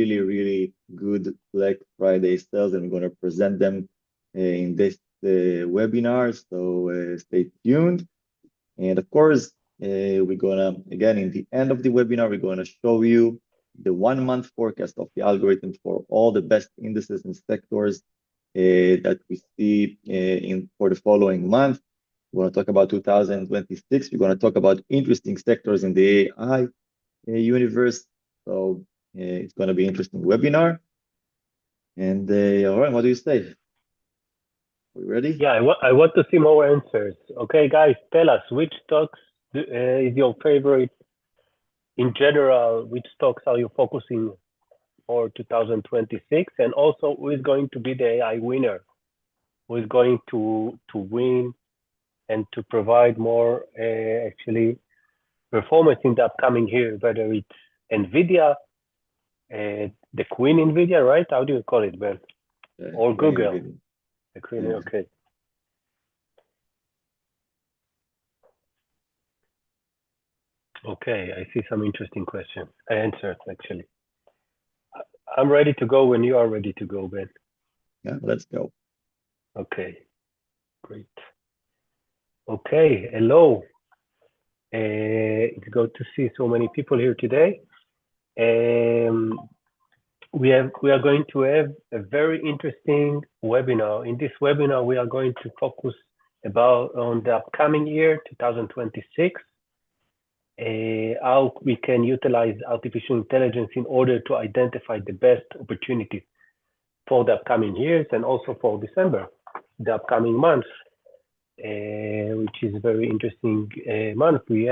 really good Black Friday sales, and we're going to present them in this webinar. So stay tuned. And of course, we're gonna, again, in the end of the webinar, we're gonna show you the 1 month forecast of the algorithm for all the best indices and sectors that we see for the following month. We're gonna talk about 2026. We're gonna talk about interesting sectors in the AI universe. So it's gonna be an interesting webinar. And all right, what do you say? Are we ready? Yeah, I want to see more answers. Okay, guys, tell us which stocks is your favorite in general. Which stocks are you focusing for 2026? And also, who is going to be the AI winner? Who is going to win and to provide more actually performance in the upcoming year, whether it's NVDA, the Queen NVDA, right? How do you call it, Ben? Or Google? NVIDIA. The Queen, Yeah. okay. Okay, I see some interesting questions. Answers, actually. I'm ready to go when you are ready to go, Ben. Yeah, let's go. Okay, great. Okay, hello. It's good to see so many people here today. We are going to have a very interesting webinar. In this webinar, we are going to focus on the upcoming year, 2026. How we can utilize artificial intelligence in order to identify the best opportunities for the upcoming years and also for December, the upcoming month, which is a very interesting month. We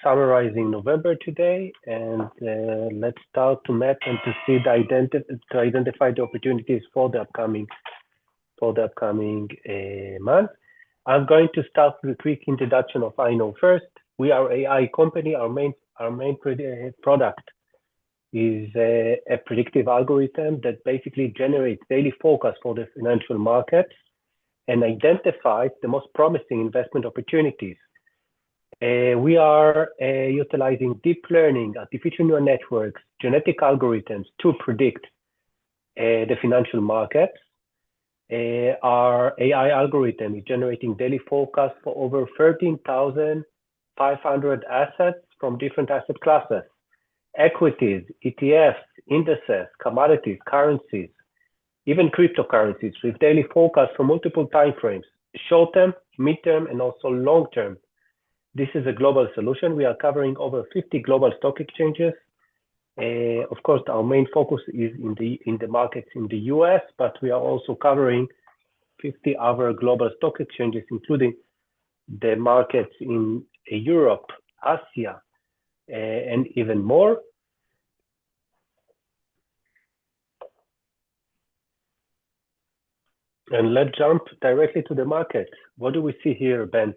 summarizing November today, and let's start to map and to see to identify the opportunities for the upcoming month. I'm going to start with a quick introduction of I Know First. We are an AI company. Our main product is a predictive algorithm that basically generates daily forecasts for the financial markets and identifies the most promising investment opportunities. We are utilizing deep learning, artificial neural networks, genetic algorithms to predict the financial markets. Our AI algorithm is generating daily forecasts for over 13,500 assets from different asset classes: equities, ETFs, indices, commodities, currencies, even cryptocurrencies, with daily forecasts for multiple timeframes, short-term, mid-term, and also long-term. This is a global solution. We are covering over 50 global stock exchanges. Of course, our main focus is in the markets in the US, but we are also covering 50 other global stock exchanges, including the markets in Europe, Asia, and even more. And let's jump directly to the market. What do we see here, Ben?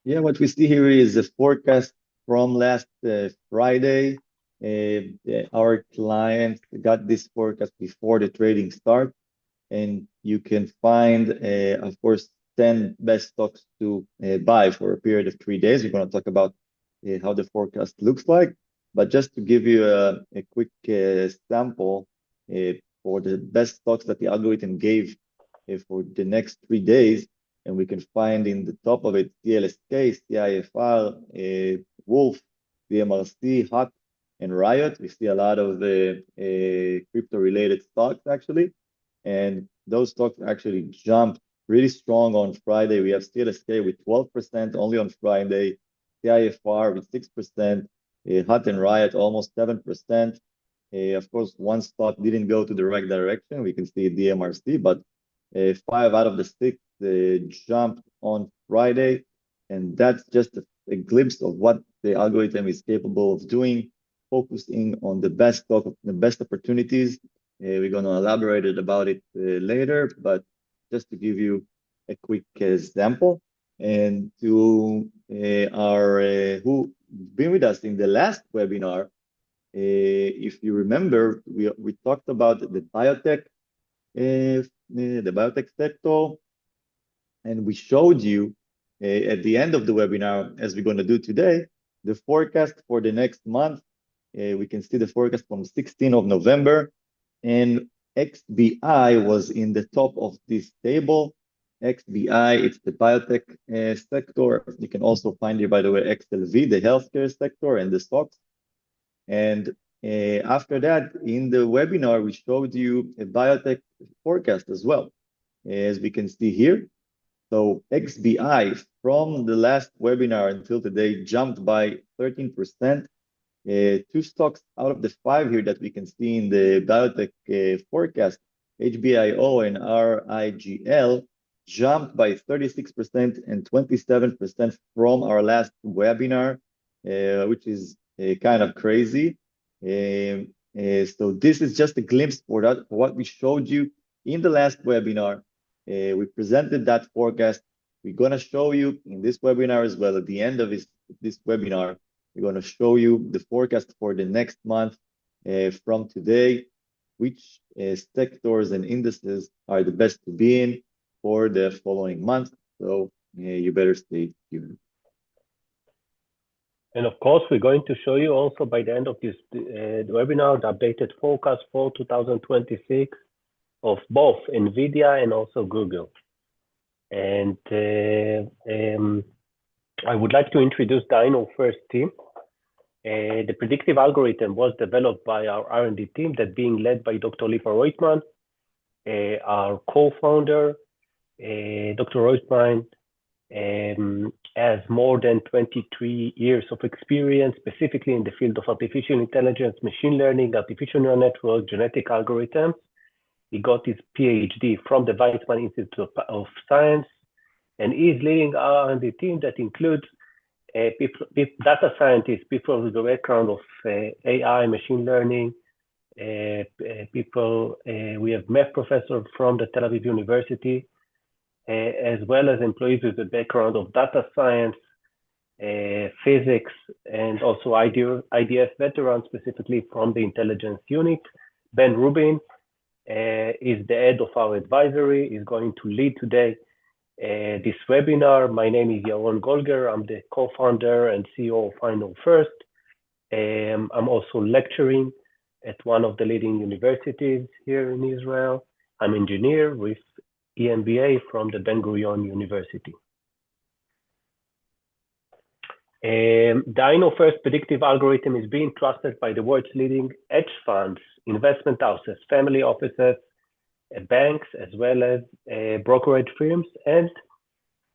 Yeah, what we see here is a forecast from last Friday. Our client got this forecast before the trading start, and you can find, of course, 10 best stocks to buy for a period of 3 days. We're going to talk about how the forecast looks like, but just to give you a quick sample for the best stocks that the algorithm gave for the next 3 days, and we can find in the top of it CLSK, CIFR, Wolf, DMRC, HOT, and Riot. We see a lot of crypto-related stocks, actually, and those stocks actually jumped really strong on Friday. We have CLSK with 12% only on Friday, CIFR with 6%, HOT and Riot almost 7%. Of course, one stock didn't go to the right direction. We can see DMRC, but 5 out of the 6 jumped on Friday, and that's just a glimpse of what the algorithm is capable of doing, focusing on the best stock, the best opportunities. We're going to elaborate about it later, but just to give you a quick example, and to who been with us in the last webinar, if you remember, we talked about the biotech sector, and we showed you at the end of the webinar, as we're going to do today, the forecast for the next month. We can see the forecast from 16th of November, and XBI was in the top of this table. XBI, it's the biotech sector. You can also find here, by the way, XLV, the healthcare sector, and the stocks. And after that, in the webinar, we showed you a biotech forecast as well, as we can see here. So XBI from the last webinar until today jumped by 13%. Two stocks out of the 5 here that we can see in the biotech forecast, HBIO and RIGL, jumped by 36% and 27% from our last webinar, which is kind of crazy. So this is just a glimpse for what we showed you in the last webinar. We presented that forecast. We're going to show you in this webinar as well. At the end of this webinar, we're going to show you the forecast for the next month from today, which sectors and indices are the best to be in for the following month. So you better stay tuned. And of course, we're going to show you also by the end of this webinar, the updated forecast for 2026 of both NVIDIA and also Google. And I would like to introduce the InnoFirst team. The predictive algorithm was developed by our R&D team that being led by Dr. Lipa Roitman, our co-founder. Dr. Roitman has more than 23 years of experience, specifically in the field of artificial intelligence, machine learning, artificial neural network, genetic algorithms. He got his PhD from the Weizmann Institute of Science, and is leading our R&D team that includes data scientists, people with a background of AI, machine learning, we have math professor from the Tel Aviv University, as well as employees with a background of data science, physics, and also IDF veterans, specifically from the intelligence unit. Ben Rubin is the head of our advisory, is going to lead today this webinar. My name is Yaron Golger. I'm the co-founder and CEO of InnoFirst. I'm also lecturing at one of the leading universities here in Israel. I'm an engineer with EMBA from the Ben Gurion University. The InnoFirst predictive algorithm is being trusted by the world's leading hedge funds, investment houses, family offices, banks, as well as brokerage firms and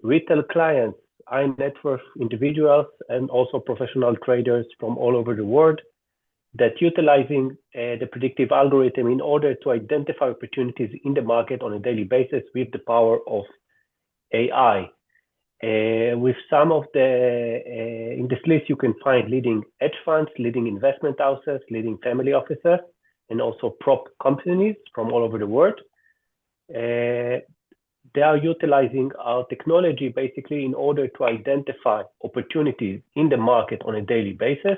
retail clients, high net worth individuals, and also professional traders from all over the world that utilizing the predictive algorithm in order to identify opportunities in the market on a daily basis with the power of AI. With some of in this list, you can find leading hedge funds, leading investment houses, leading family offices, and also prop companies from all over the world. They are utilizing our technology basically in order to identify opportunities in the market on a daily basis.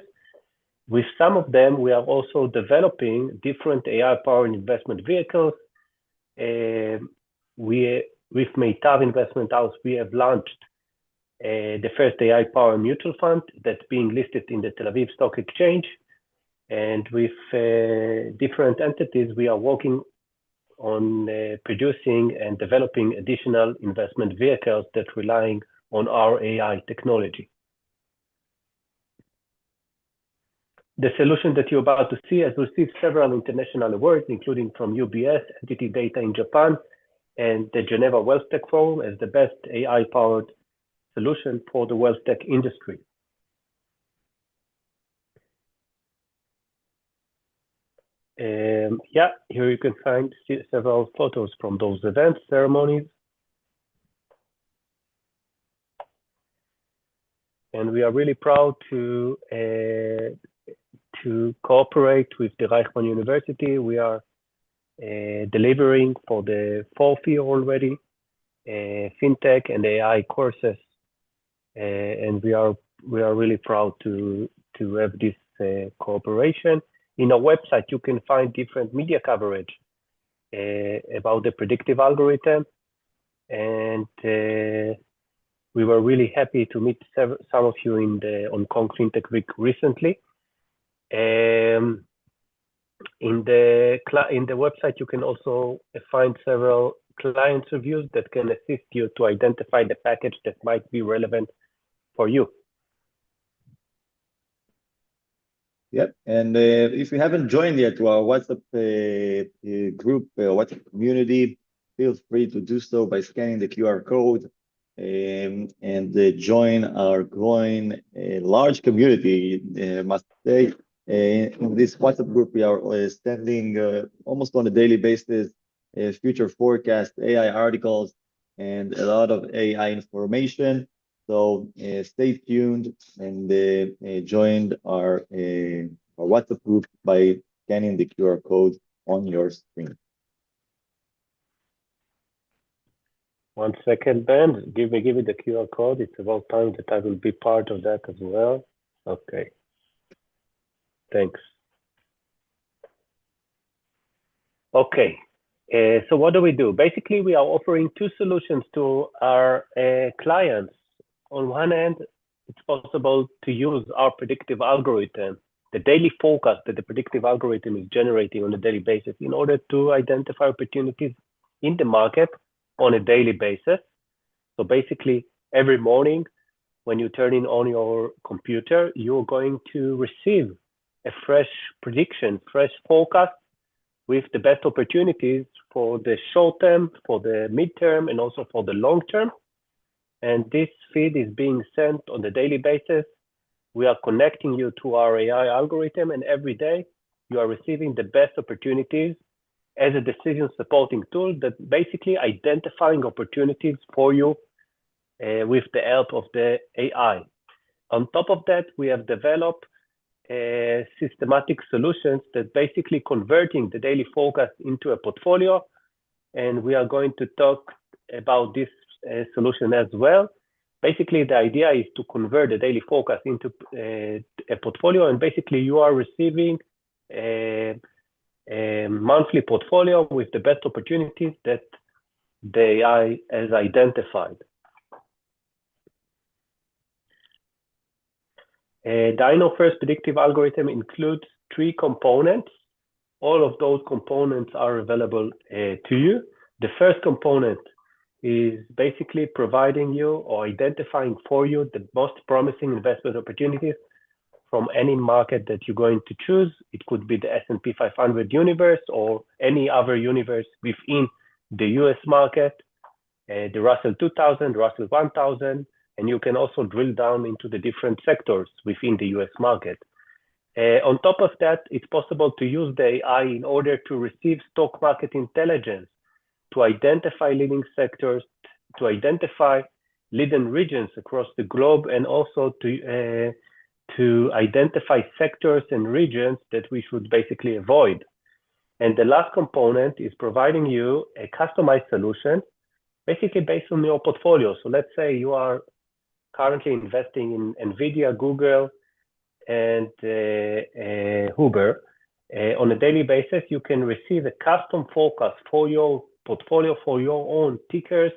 With some of them, we are also developing different AI-powered investment vehicles. With Meitav Investment House, we have launched the first AI-powered mutual fund that's being listed in the Tel Aviv Stock Exchange. And with different entities, we are working on producing and developing additional investment vehicles that relying on our AI technology. The solution that you're about to see has received several international awards, including from UBS, Entity Data in Japan, and the Geneva Wealth Tech Forum as the best AI-powered solution for the wealth tech industry. Yeah, here you can find several photos from those events, ceremonies. And we are really proud to cooperate with the Reichman University. We are delivering for the 4th year already, FinTech and AI courses. And we are really proud to have this cooperation. In our website, you can find different media coverage about the predictive algorithm. And We were really happy to meet some of you on Kong FinTech Week recently. In the website, you can also find several client reviews that can assist you to identify the package that might be relevant for you. Yep, and if you haven't joined yet to our WhatsApp group, WhatsApp community, feel free to do so by scanning the QR code and join our growing large community. Must say, in this WhatsApp group, we are sending almost on a daily basis future forecast, AI articles, and a lot of AI information. So stay tuned and join our WhatsApp group by scanning the QR code on your screen. 1 second, Ben. Give me the QR code. It's about time that I will be part of that as well. Okay. Thanks. Okay. So what do? Basically, we are offering two solutions to our clients. On one hand, it's possible to use our predictive algorithm, the daily forecast that the predictive algorithm is generating on a daily basis in order to identify opportunities in the market on a daily basis. So basically, every morning when you turn on your computer, you're going to receive a fresh prediction, fresh forecast with the best opportunities for the short term, for the midterm, and also for the long term. And this feed is being sent on a daily basis. We are connecting you to our AI algorithm, and every day you are receiving the best opportunities as a decision supporting tool that basically identifying opportunities for you with the help of the AI. On top of that, we have developed systematic solutions that basically converting the daily forecast into a portfolio. And we are going to talk about this solution as well. Basically, the idea is to convert the daily forecast into a portfolio, and basically you are receiving a monthly portfolio with the best opportunities that the AI has identified. The Dino-first predictive algorithm includes 3 components. All of those components are available to you. The first component is basically providing you or identifying for you the most promising investment opportunities from any market that you're going to choose. It could be the S&P 500 universe or any other universe within the US market, the Russell 2000, Russell 1000, and you can also drill down into the different sectors within the US market. On top of that, it's possible to use the AI in order to receive stock market intelligence, to identify leading sectors, to identify leading regions across the globe, and also to identify sectors and regions that we should basically avoid. And the last component is providing you a customized solution, basically based on your portfolio. So let's say you are currently investing in NVDA, Google, and Uber. On a daily basis, you can receive a custom forecast for your portfolio, for your own tickers.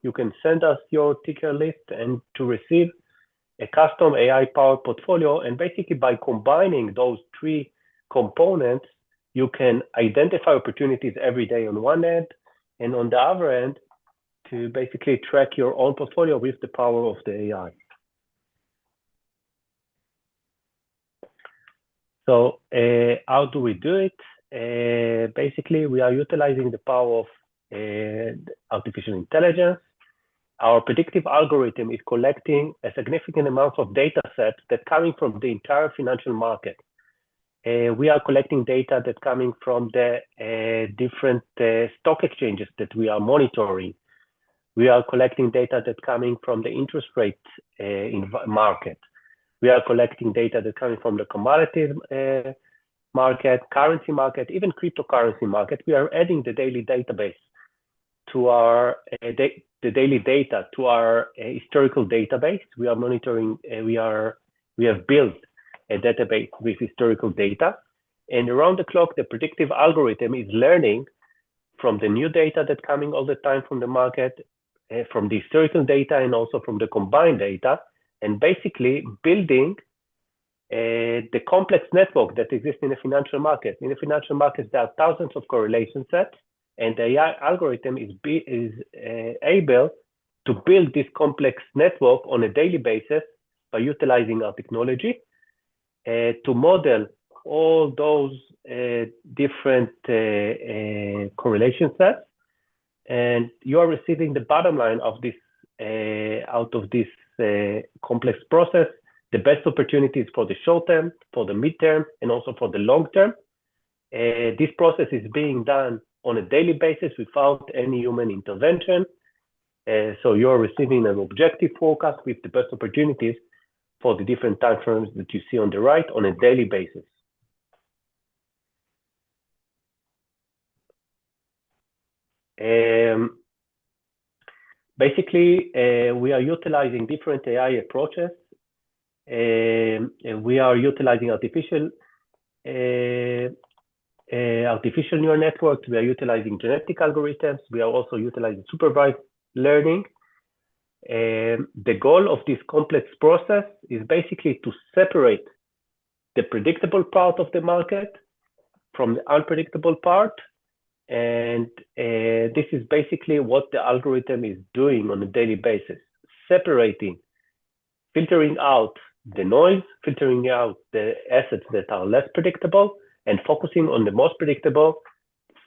You can send us your ticker list and to receive a custom AI-powered portfolio. And basically by combining those 3 components, you can identify opportunities every day on one end, and on the other end, to basically track your own portfolio with the power of the AI. So how do we do it? Basically, we are utilizing the power of artificial intelligence. Our predictive algorithm is collecting a significant amount of data sets that coming from the entire financial market. We are collecting data that's coming from the different stock exchanges that we are monitoring. We are collecting data that's coming from the interest rate market. We are collecting data that's coming from the commodities market, currency market, even cryptocurrency market. We are adding the daily database to our the daily data to our historical database. We are monitoring. We have built a database with historical data, and around the clock, the predictive algorithm is learning from the new data that's coming all the time from the market, from the historical data and also from the combined data, and basically building the complex network that exists in the financial market. In the financial markets, there are thousands of correlation sets, and the AI algorithm is able to build this complex network on a daily basis by utilizing our technology to model all those different correlation sets. And you are receiving the bottom line of this out of this complex process, the best opportunities for the short term, for the midterm, and also for the long term. This process is being done on a daily basis without any human intervention. So you're receiving an objective forecast with the best opportunities for the different time frames that you see on the right on a daily basis. Basically, we are utilizing different AI approaches. We are utilizing artificial neural networks. We are utilizing genetic algorithms. We are also utilizing supervised learning. The goal of this complex process is basically to separate the predictable part of the market from the unpredictable part. And this is basically what the algorithm is doing on a daily basis, separating, filtering out the noise, filtering out the assets that are less predictable, and focusing on the most predictable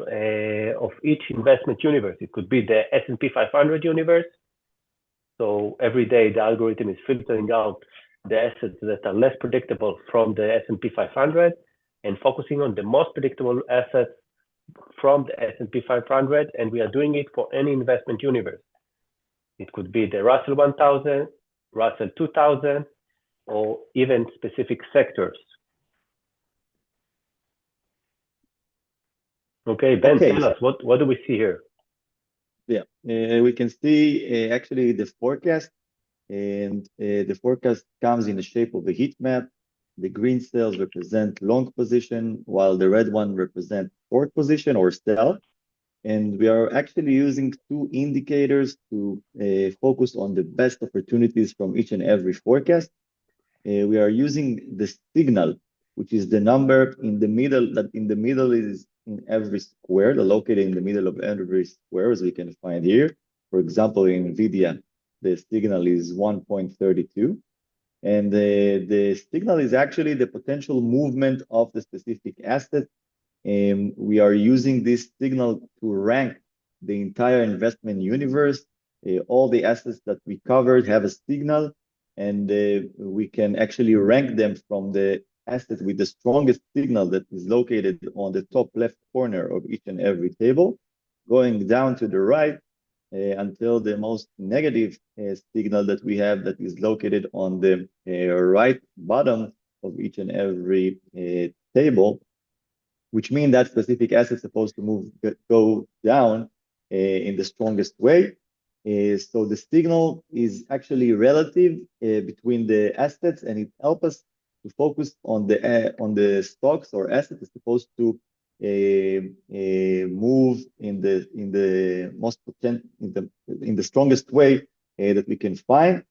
of each investment universe. It could be the S&P 500 universe. So every day the algorithm is filtering out the assets that are less predictable from the S&P 500 and focusing on the most predictable assets from the S&P 500, and we are doing it for any investment universe. It could be the Russell 1000, Russell 2000, or even specific sectors. Okay, Ben, tell us, what do we see here? Yeah, we can see actually the forecast, and the forecast comes in the shape of a heat map. The green cells represent long position, while the red one represents short position or sell. And we are actually using two indicators to focus on the best opportunities from each and every forecast. We are using the signal, which is the number in the middle, that in the middle is in every square, located in the middle of every square, as we can find here. For example, in NVDA, the signal is 1.32. And the signal is actually the potential movement of the specific asset. We are using this signal to rank the entire investment universe. All the assets that we covered have a signal, and we can actually rank them from the asset with the strongest signal that is located on the top left corner of each and every table, going down to the right until the most negative signal that we have that is located on the right bottom of each and every table, which means that specific asset is supposed to go down in the strongest way. So the signal is actually relative between the assets, and it helps us to focus on the stocks or assets is supposed to move in the most in the strongest way that we can find.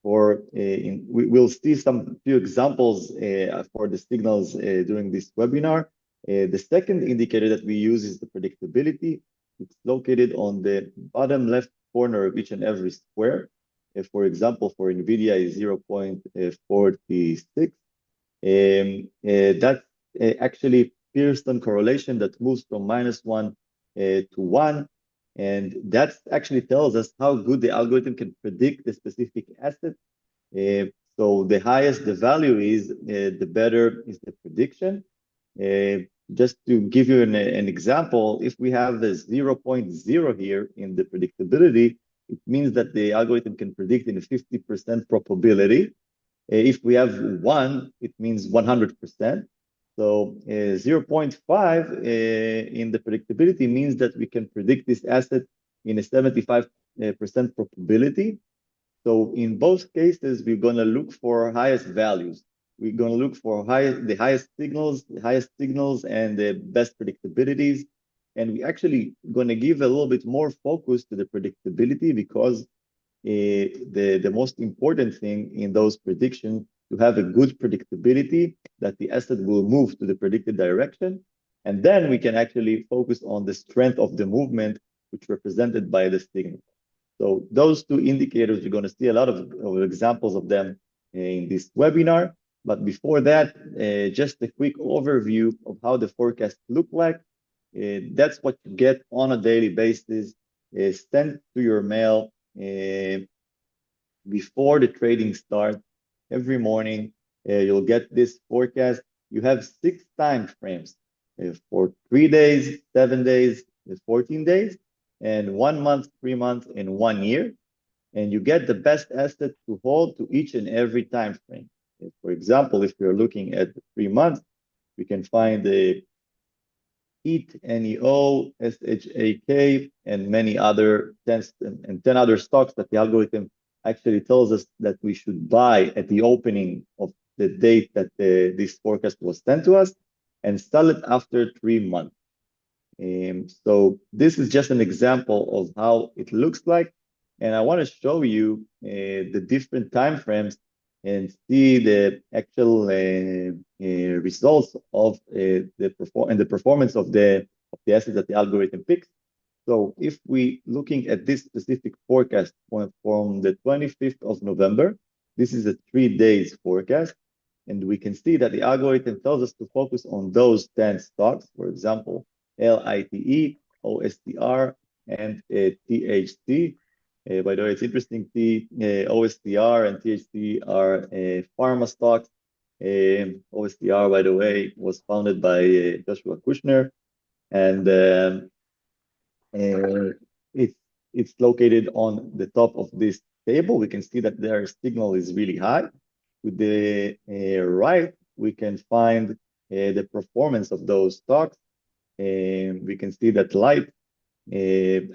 We'll see some few examples for the signals during this webinar. The second indicator that we use is the predictability. It's located on the bottom left corner of each and every square. For example, for NVIDIA is 0.46. That's actually Pearson correlation that moves from -1 to 1. And that actually tells us how good the algorithm can predict the specific asset. So the highest the value is, the better is the prediction. Just to give you an example, if we have the 0.0 here in the predictability, it means that the algorithm can predict in a 50% probability. If we have 1, it means 100%. So 0.5 in the predictability means that we can predict this asset in a 75% probability. So in both cases, we're going to look for highest values. We're going to look for the highest signals and the best predictabilities. And we actually going to give a little bit more focus to the predictability because the most important thing in those predictions to have a good predictability that the asset will move to the predicted direction. And then we can actually focus on the strength of the movement, which represented by the signal. So those two indicators, you're going to see a lot of examples of them in this webinar. But before that, just a quick overview of how the forecast look like. That's what you get on a daily basis, sent to your mail before the trading starts. Every morning, you'll get this forecast. You have 6 time frames for 3 days, 7 days, 14 days, and 1 month, 3 months, and 1 year. And you get the best asset to hold to each and every time frame. For example, if you're looking at the 3 months, we can find the EAT, NEO, SHAK, and many other 10 other stocks that the algorithm actually tells us that we should buy at the opening of the date that this forecast was sent to us and sell it after 3 months. So this is just an example of how it looks like. And I want to show you the different time frames and see the actual results of the performance of the assets that the algorithm picks. So if we looking at this specific forecast from the 25th of November, this is a 3 days forecast. And we can see that the algorithm tells us to focus on those 10 stocks, for example, LITE, OSTR, and THC. By the way, it's interesting, OSTR and THC are pharma stocks. OSTR, by the way, was founded by Joshua Kushner, and it's located on the top of this table. We can see that their signal is really high. To the right, we can find the performance of those stocks. We can see that Light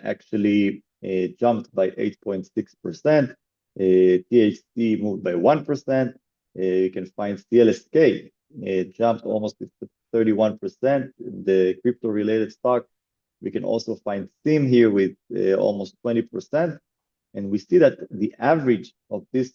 actually jumped by 8.6%. THC moved by 1%. You can find CLSK jumped almost 31%. The crypto-related stock, we can also find SIM here with almost 20%. And we see that the average of this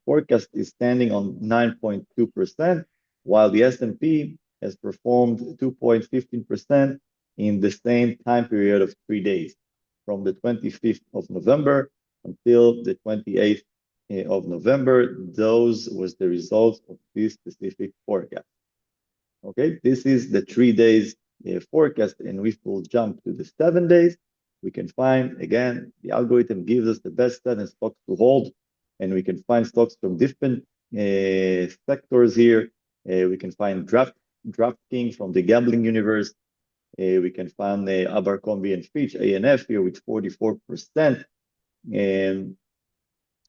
forecast is standing on 9.2%, while the S&P has performed 2.15% in the same time period of 3 days, from the 25th of November until the 28th of November. Those was the results of this specific forecast. Okay, this is the 3 days forecast, and we will jump to the 7 days. We can find, again, the algorithm gives us the best 7 stocks to hold, and we can find stocks from different sectors here. We can find DraftKings from the gambling universe. We can find Abercrombie and Fitch, ANF here with 44%. And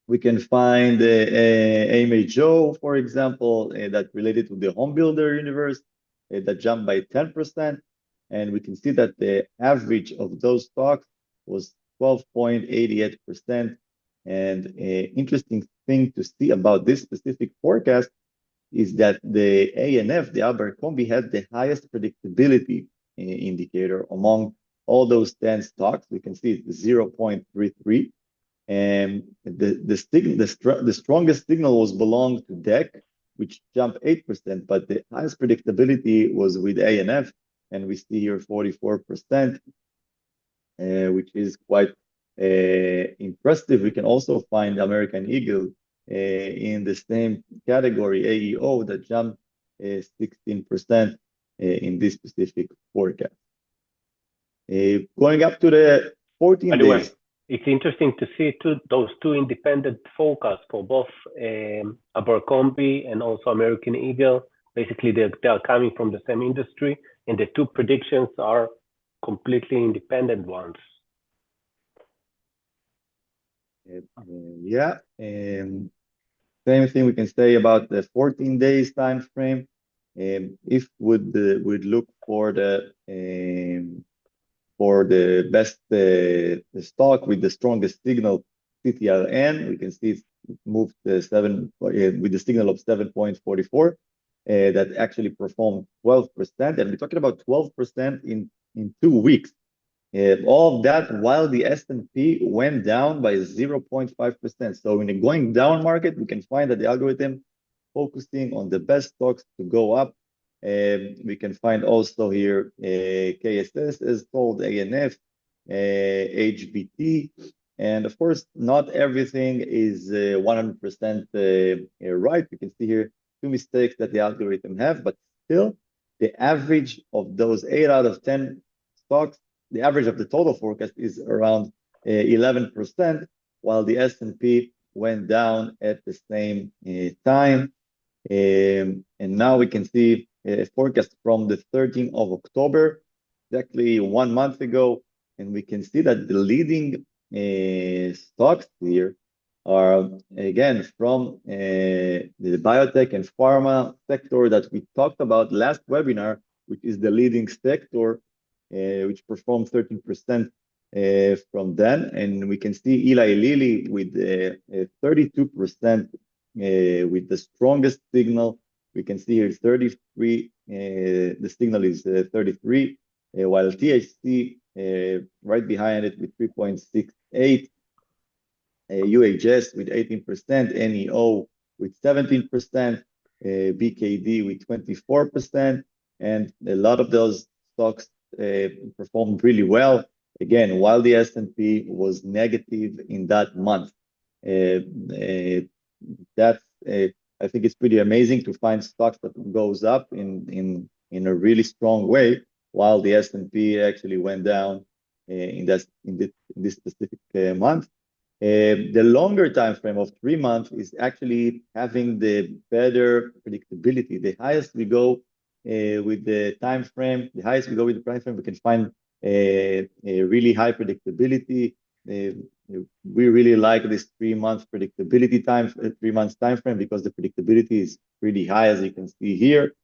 we can find AMA Joe, for example, that related to the home builder universe that jumped by 10%. And we can see that the average of those stocks was 12.88%. And interesting thing to see about this specific forecast is that the ANF, the Abercrombie, has the highest predictability indicator among all those 10 stocks. We can see it's 0.33. And the strongest signal was belonged to DEC, which jumped 8%, but the highest predictability was with ANF, and we see here 44%, which is quite impressive. We can also find American Eagle in the same category, AEO, that jumped 16% in this specific forecast. Going up to the 14 By the way, days. it's interesting to see those two independent forecasts for both Abercrombie and also American Eagle. Basically, they are coming from the same industry, and the two predictions are completely independent ones. Yeah, same thing we can say about the 14 days time frame. If would look for the best stock with the strongest signal, CTRN, we can see it moved with the signal of 7.44. That actually performed 12%, and we're talking about 12% in in 2 weeks. All of that while the S&P went down by 0.5%. So in a going down market, we can find that the algorithm focusing on the best stocks to go up. We can find also here KSS is called ANF, HBT, and of course, not everything is 100% right. We can see here 2 mistakes that the algorithm have, but still, the average of those 8 out of 10 stocks, the average of the total forecast is around 11%, while the S&P went down at the same time. And now we can see a forecast from the 13th of October, exactly 1 month ago, and we can see that the leading stocks here are, again, from the biotech and pharma sector that we talked about last webinar, which is the leading sector, which performed 13% from then. And we can see Eli Lilly with 32% with the strongest signal. We can see here 33, the signal is 33, while THC right behind it with 3.68, UHS with 18%, NEO with 17%, BKD with 24%, and a lot of those stocks performed really well. Again, while the S&P was negative in that month. That's I think it's pretty amazing to find stocks that goes up in a really strong way, while the S&P actually went down in this specific month. The longer time frame of 3 months is actually having the better predictability. The highest we go with the time frame, we can find a really high predictability. We really like this 3 month predictability 3 months time frame, because the predictability is pretty high, as you can see here.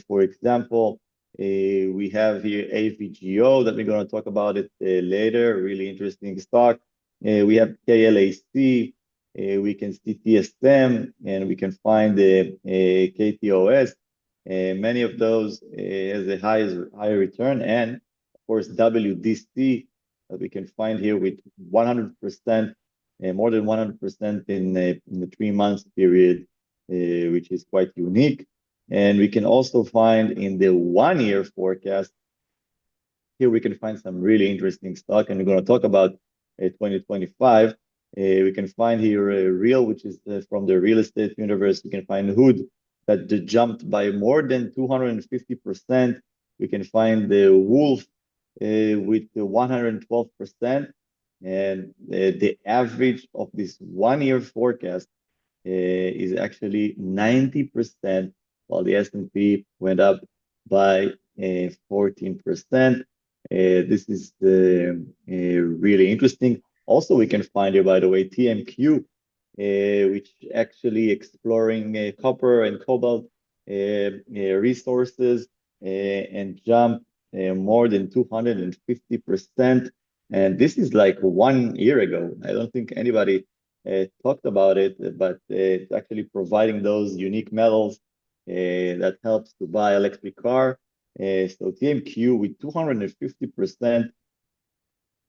For example, we have here AVGO that we're going to talk about it later. Really interesting stock. We have KLAC. We can see TSM, and we can find the KTOS. Many of those has a higher return, and of course WDC that we can find here with 100%, more than 100% in the 3 months period, which is quite unique. And we can also find in the 1 year forecast, here we can find some really interesting stock, and we're going to talk about 2025. We can find here Real, which is from the real estate universe. We can find Hood that jumped by more than 250%. We can find the Wolf with the 112%, and the average of this 1 year forecast is actually 90%, while the S&P went up by 14%. This is really interesting. Also, we can find here, by the way, TMQ, which actually exploring copper and cobalt resources, and jumped more than 250%. And this is like 1 year ago. I don't think anybody talked about it, but it's actually providing those unique metals that helps to buy electric car. So TMQ with 250%,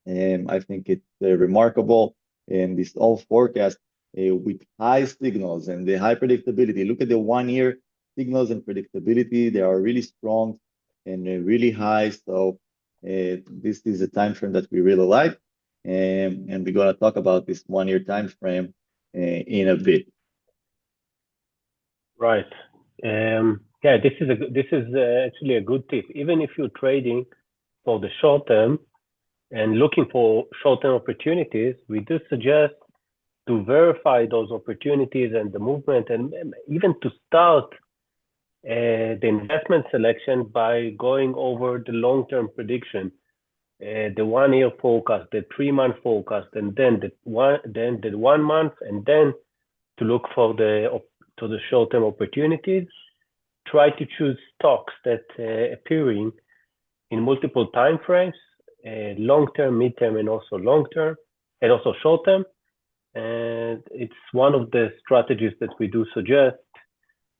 I think it's remarkable. And this all forecast with high signals and the high predictability. Look at the 1 year signals and predictability. They are really strong and really high. So this is a time frame that we really like. And we're going to talk about this 1 year time frame in a bit. Right. Yeah, this is actually a good tip. Even if you're trading for the short term and looking for short-term opportunities, we do suggest to verify those opportunities and the movement, and even to start the investment selection by going over the long-term prediction, the 1 year forecast, the 3 month forecast, and then the 1 month, and then to look for the short-term opportunities. Try to choose stocks that appearing in multiple time frames, long-term, mid-term, and also long-term, and also short-term. And it's one of the strategies that we do suggest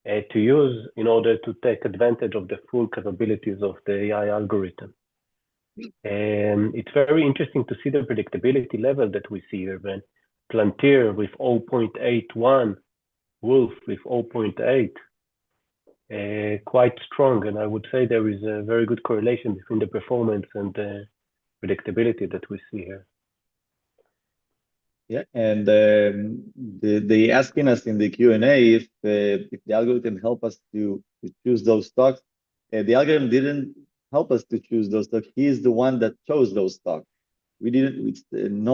to use in order to take advantage of the full capabilities of the AI algorithm. It's very interesting to see the predictability level that we see here, Ben. Plantier with 0.81, Wolf with 0.8, quite strong. And I would say there is a very good correlation between the performance and the predictability that we see here. Yeah, and they asking us in the Q&A if the algorithm help us to choose those stocks. The algorithm didn't help us to choose those stocks. He is the one that chose those stocks. We didn't. It's in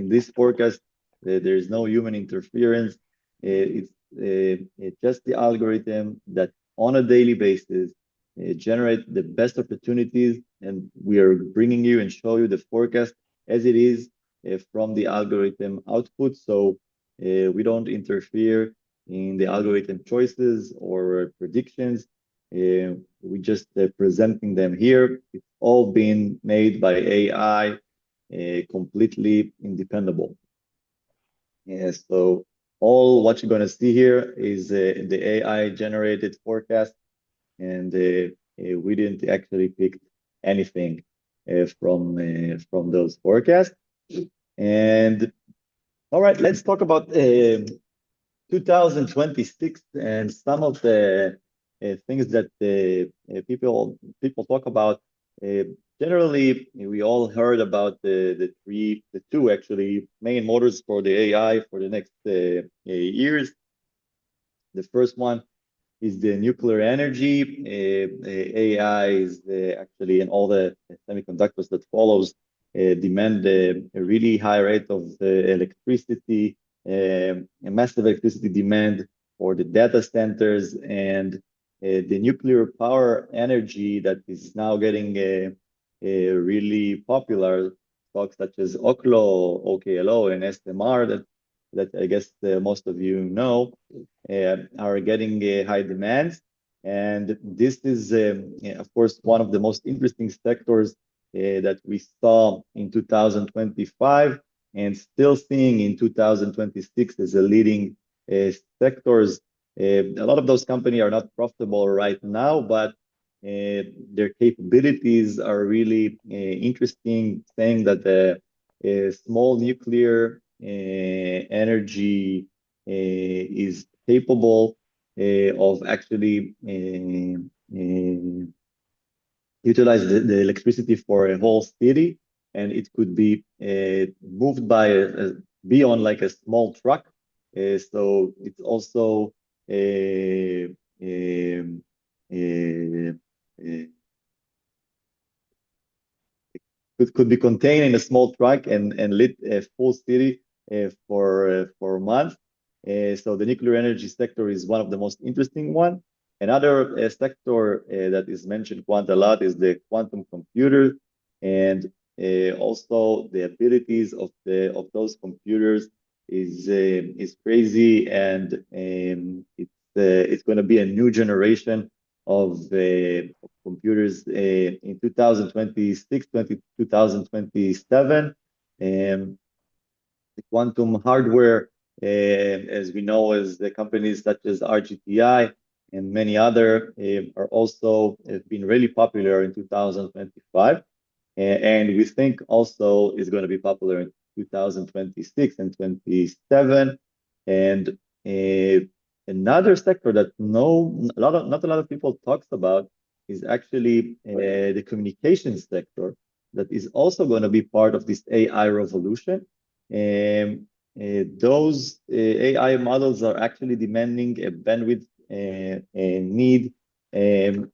this forecast. There is no human interference. It's just the algorithm that on a daily basis generate the best opportunities, and we are bringing you and show you the forecast as it is from the algorithm output. So we don't interfere in the algorithm choices or predictions. We just presenting them here. It's all been made by AI, completely independent. So all what you're going to see here is the AI generated forecast, and we didn't actually pick anything from those forecasts. And all right, let's talk about 2026 and some of the things that people talk about. Generally, we all heard about the two actually main motors for the AI for the next years. The first one is the nuclear energy. AI is actually, and all the semiconductors that follows demand a really high rate of electricity, a massive electricity demand for the data centers, and the nuclear power energy that is now getting really popular. Stocks such as Oklo, OKLO, and SMR that I guess most of you know are getting high demands. And this is, of course, one of the most interesting sectors that we saw in 2025 and still seeing in 2026 as a leading sectors. A lot of those companies are not profitable right now, but their capabilities are really interesting, saying that the small nuclear energy is capable of actually utilize the electricity for a whole city, and it could be moved by be on like a small truck. So it's also could be contained in a small truck and lit a full city for a month. So the nuclear energy sector is one of the most interesting one. Another sector that is mentioned quite a lot is the quantum computer, and also the abilities of those computers is crazy, and it's going to be a new generation of computers in 2026, 2027. The quantum hardware, as we know, as the companies such as RGTI and many other are also been really popular in 2025. And we think also is going to be popular in 2026 and 27. And another sector that not a lot of people talks about is actually the communications sector that is also going to be part of this AI revolution. Those AI models are actually demanding a bandwidth need, and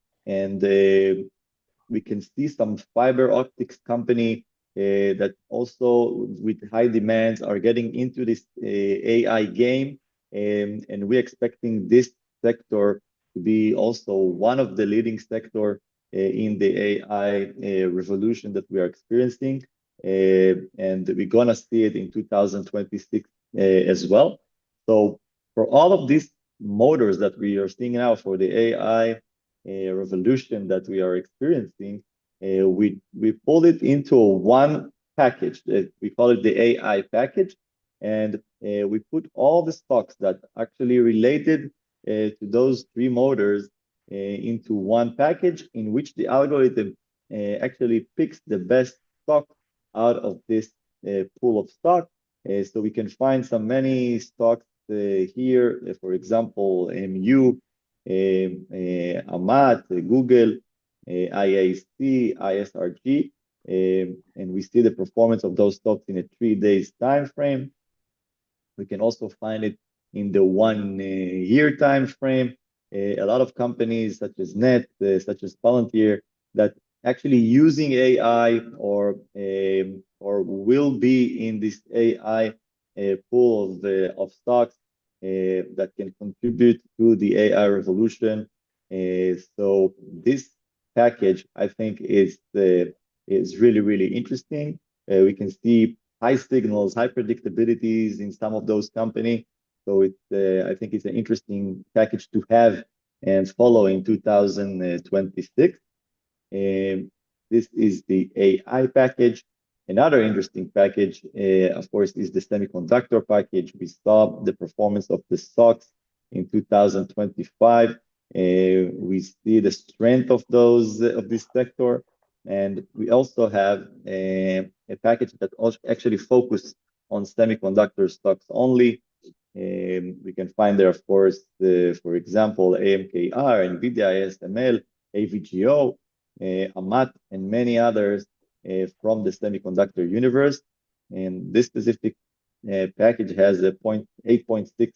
we can see some fiber optics company that also with high demands are getting into this AI game, and we're expecting this sector to be also one of the leading sector in the AI revolution that we are experiencing, and we're gonna see it in 2026 as well. So for all of these motors that we are seeing now for the AI revolution that we are experiencing, we pulled it into one package. We call it the AI package, and we put all the stocks that actually related to those three motors into one package in which the algorithm actually picks the best stock out of this pool of stock. So we can find many stocks here, for example, MU, Amat, Google, IAC, ISRG, and we see the performance of those stocks in a 3 days time frame. We can also find it in the 1 year time frame. A lot of companies such as Net, such as Palantir, that actually using AI or will be in this AI pool of stocks that can contribute to the AI revolution. So this package, I think, is really, really interesting. We can see high signals, high predictabilities in some of those companies. So I think it's an interesting package to have and follow in 2026. This is the AI package. Another interesting package, of course, is the semiconductor package. We saw the performance of the stocks in 2025. We see the strength of this sector. And we also have a package that actually focuses on semiconductor stocks only. We can find there, of course, for example, AMKR, NVDA, SML, AVGO, Amat, and many others from the semiconductor universe. And this specific package has a 8.6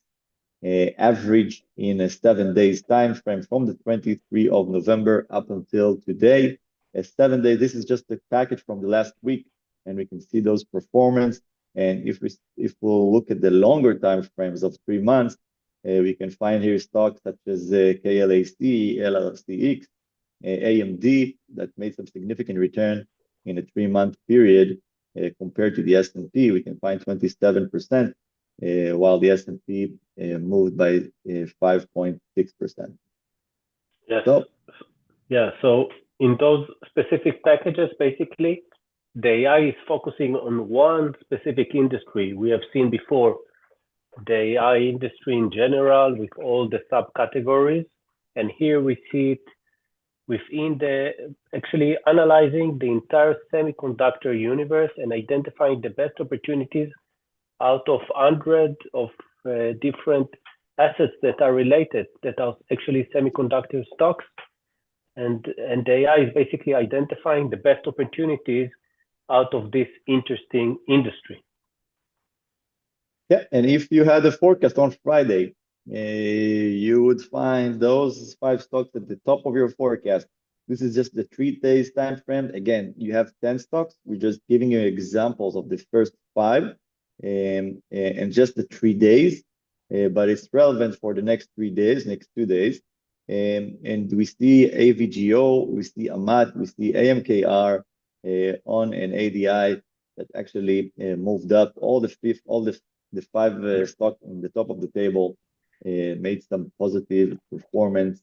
average in a 7 days time frame from the 23rd of November up until today. 7 days, this is just the package from the last week, and we can see those performance. And if we'll look at the longer time frames of 3 months, we can find here stocks such as KLAC, LLCX, AMD that made some significant return in a 3-month period compared to the S&P. We can find 27%, while the S&P moved by 5.6%. Yes. So in those specific packages, basically, the AI is focusing on one specific industry. We have seen before the AI industry in general with all the subcategories. And here we see it within actually analyzing the entire semiconductor universe and identifying the best opportunities out of hundreds of different assets that are related, that are actually semiconductor stocks. And the AI is basically identifying the best opportunities out of this interesting industry. Yeah, and if you had a forecast on Friday, you would find those 5 stocks at the top of your forecast. This is just the 3 days time frame. Again, you have 10 stocks. We're just giving you examples of the first 5 and just the 3 days, but it's relevant for the next 3 days, next 2 days. And we see AVGO, we see Amat, we see AMKR on an ADI that actually moved up. All the 5 stocks on the top of the table made some positive performance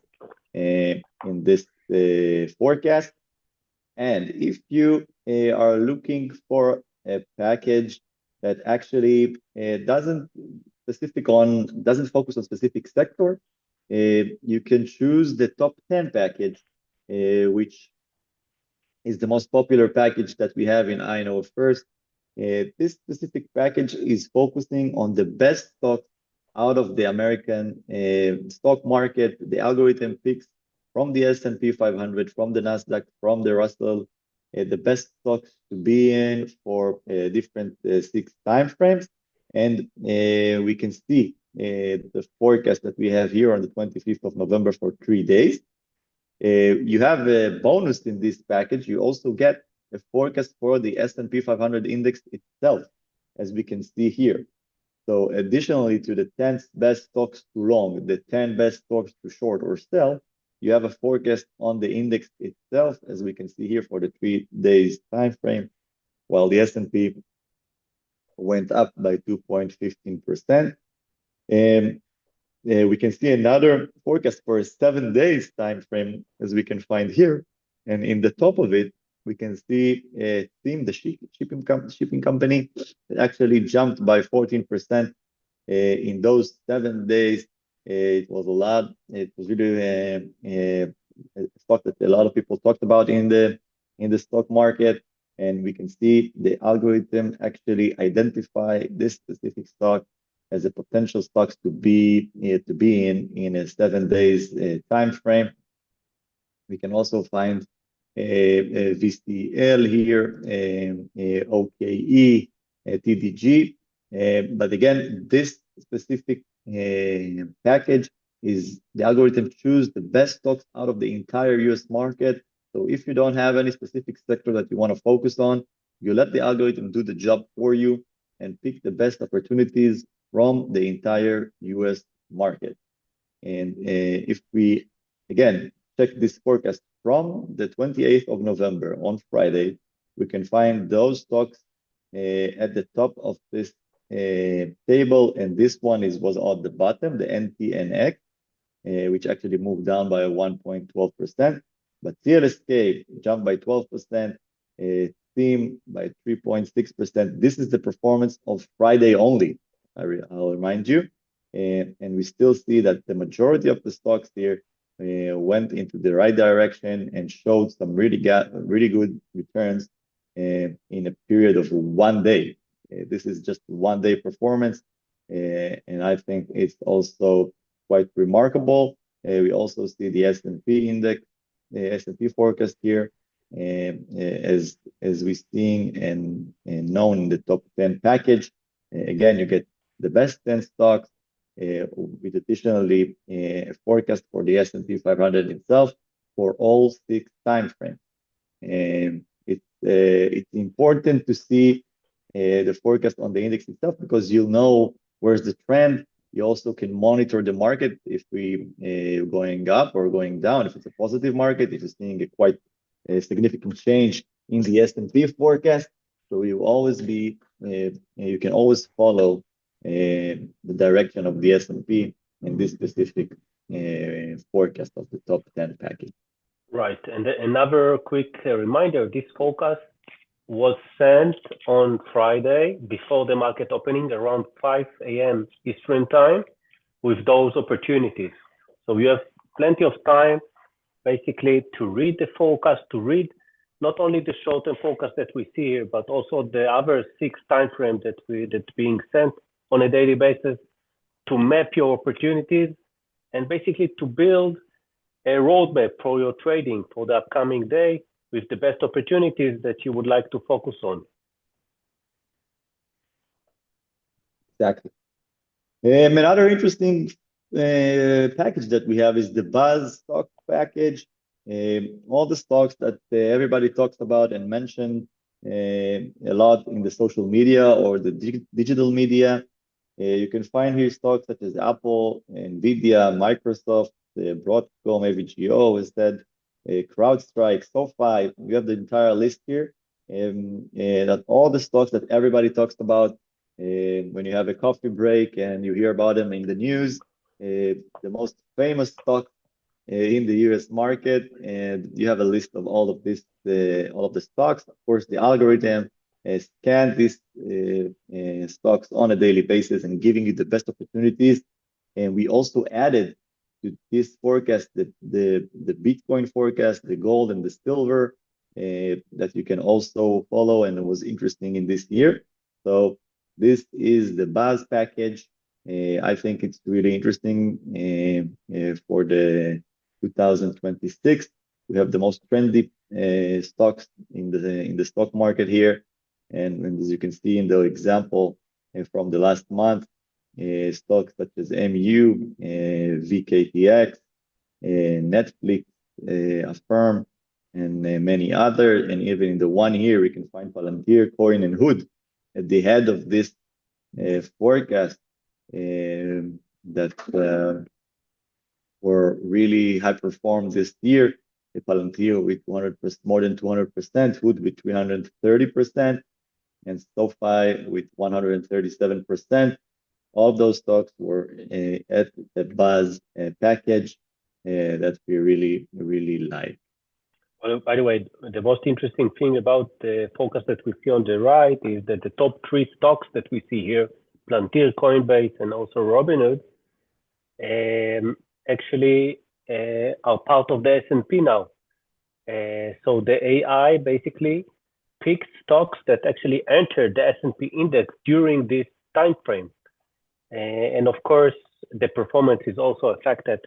in this forecast. And if you are looking for a package that actually doesn't focus on specific sector, you can choose the top 10 package, which is the most popular package that we have in I Know First. This specific package is focusing on the best stocks out of the American stock market. The algorithm picks from the S&P 500, from the NASDAQ, from the Russell, the best stocks to be in for different 6 time frames. And we can see the forecast that we have here on the 25th of November for 3 days. You have a bonus in this package. You also get a forecast for the S&P 500 index itself, as we can see here. So additionally to the 10 best stocks to long, the 10 best stocks to short or sell, you have a forecast on the index itself, as we can see here for the 3 days time frame, while the S&P went up by 2.15%. And we can see another forecast for a 7 days time frame, as we can find here. And in the top of it, we can see THEME, the shipping company, that actually jumped by 14% in those 7 days. It was a lot. It was really a stock that a lot of people talked about in the in the stock market. And we can see the algorithm actually identify this specific stock as a potential stocks to be in a 7 days time frame. We can also find VCL here, OKE, TDG. But again, this specific package is the algorithm choose the best stocks out of the entire US market. So if you don't have any specific sector that you want to focus on, you let the algorithm do the job for you and pick the best opportunities from the entire US market. And if we, again, check this forecast from the 28th of November on Friday, we can find those stocks at the top of this table. And this one was at the bottom, the NTNX, which actually moved down by 1.12%. But CLSK jumped by 12%, Theme by 3.6%. This is the performance of Friday only, I'll remind you. And we still see that the majority of the stocks here went into the right direction and showed some really good returns in a period of 1 day. This is just 1 day performance, and I think it's also quite remarkable. We also see the S&P index, the S&P forecast here, as we're seeing and known in the top 10 package. Again, you get the best 10 stocks with additionally a forecast for the S&P 500 itself for all 6 time frames. And it's important to see the forecast on the index itself because you'll know where's the trend. You also can monitor the market if we going up or going down. If it's a positive market, if you're seeing a quite significant change in the S&P forecast, so you always be you can always follow the direction of the S&P in this specific forecast of the top 10 package. Right, and another quick reminder: this forecast was sent on Friday before the market opening around 5 a.m. Eastern time with those opportunities. So you have plenty of time basically to read the forecast, to read not only the short-term forecast that we see here, but also the other 6 time frames that's being sent on a daily basis, to map your opportunities and basically to build a roadmap for your trading for the upcoming day with the best opportunities that you would like to focus on. Exactly. Another interesting package that we have is the Buzz stock package. All the stocks that everybody talks about and mentioned a lot in the social media or the digital media. You can find here stocks such as Apple, NVDA, Microsoft, Broadcom, AVGO, instead, CrowdStrike, SOFI. We have the entire list here. That all the stocks that everybody talks about when you have a coffee break and you hear about them in the news, the most famous stocks in the US market, and you have a list of all of this, all of the stocks. Of course, the algorithm scan these stocks on a daily basis and giving you the best opportunities. And we also added to this forecast the Bitcoin forecast, the gold and the silver that you can also follow, and it was interesting in this year. So this is the Buzz package. I think it's really interesting for the 2026. We have the most trendy stocks in the stock market here, and as you can see in the example from the last month, stocks such as MU, VKTX, Netflix, Affirm, and many other. And even in the one here, we can find Palantir, Coin, and Hood at the head of this forecast that were really high performed this year. Palantir with 200%, more than 200%, Hood with 330%, and SOFI with 137%. All of those stocks were at the Buzz package that we really, really like. Well, by the way, the most interesting thing about the focus that we see on the right is that the top 3 stocks that we see here, Palantir, Coinbase, and also Robinhood, actually are part of the S&P now. So the AI basically picked stocks that actually entered the S&P index during this time frame. And of course, the performance is also affected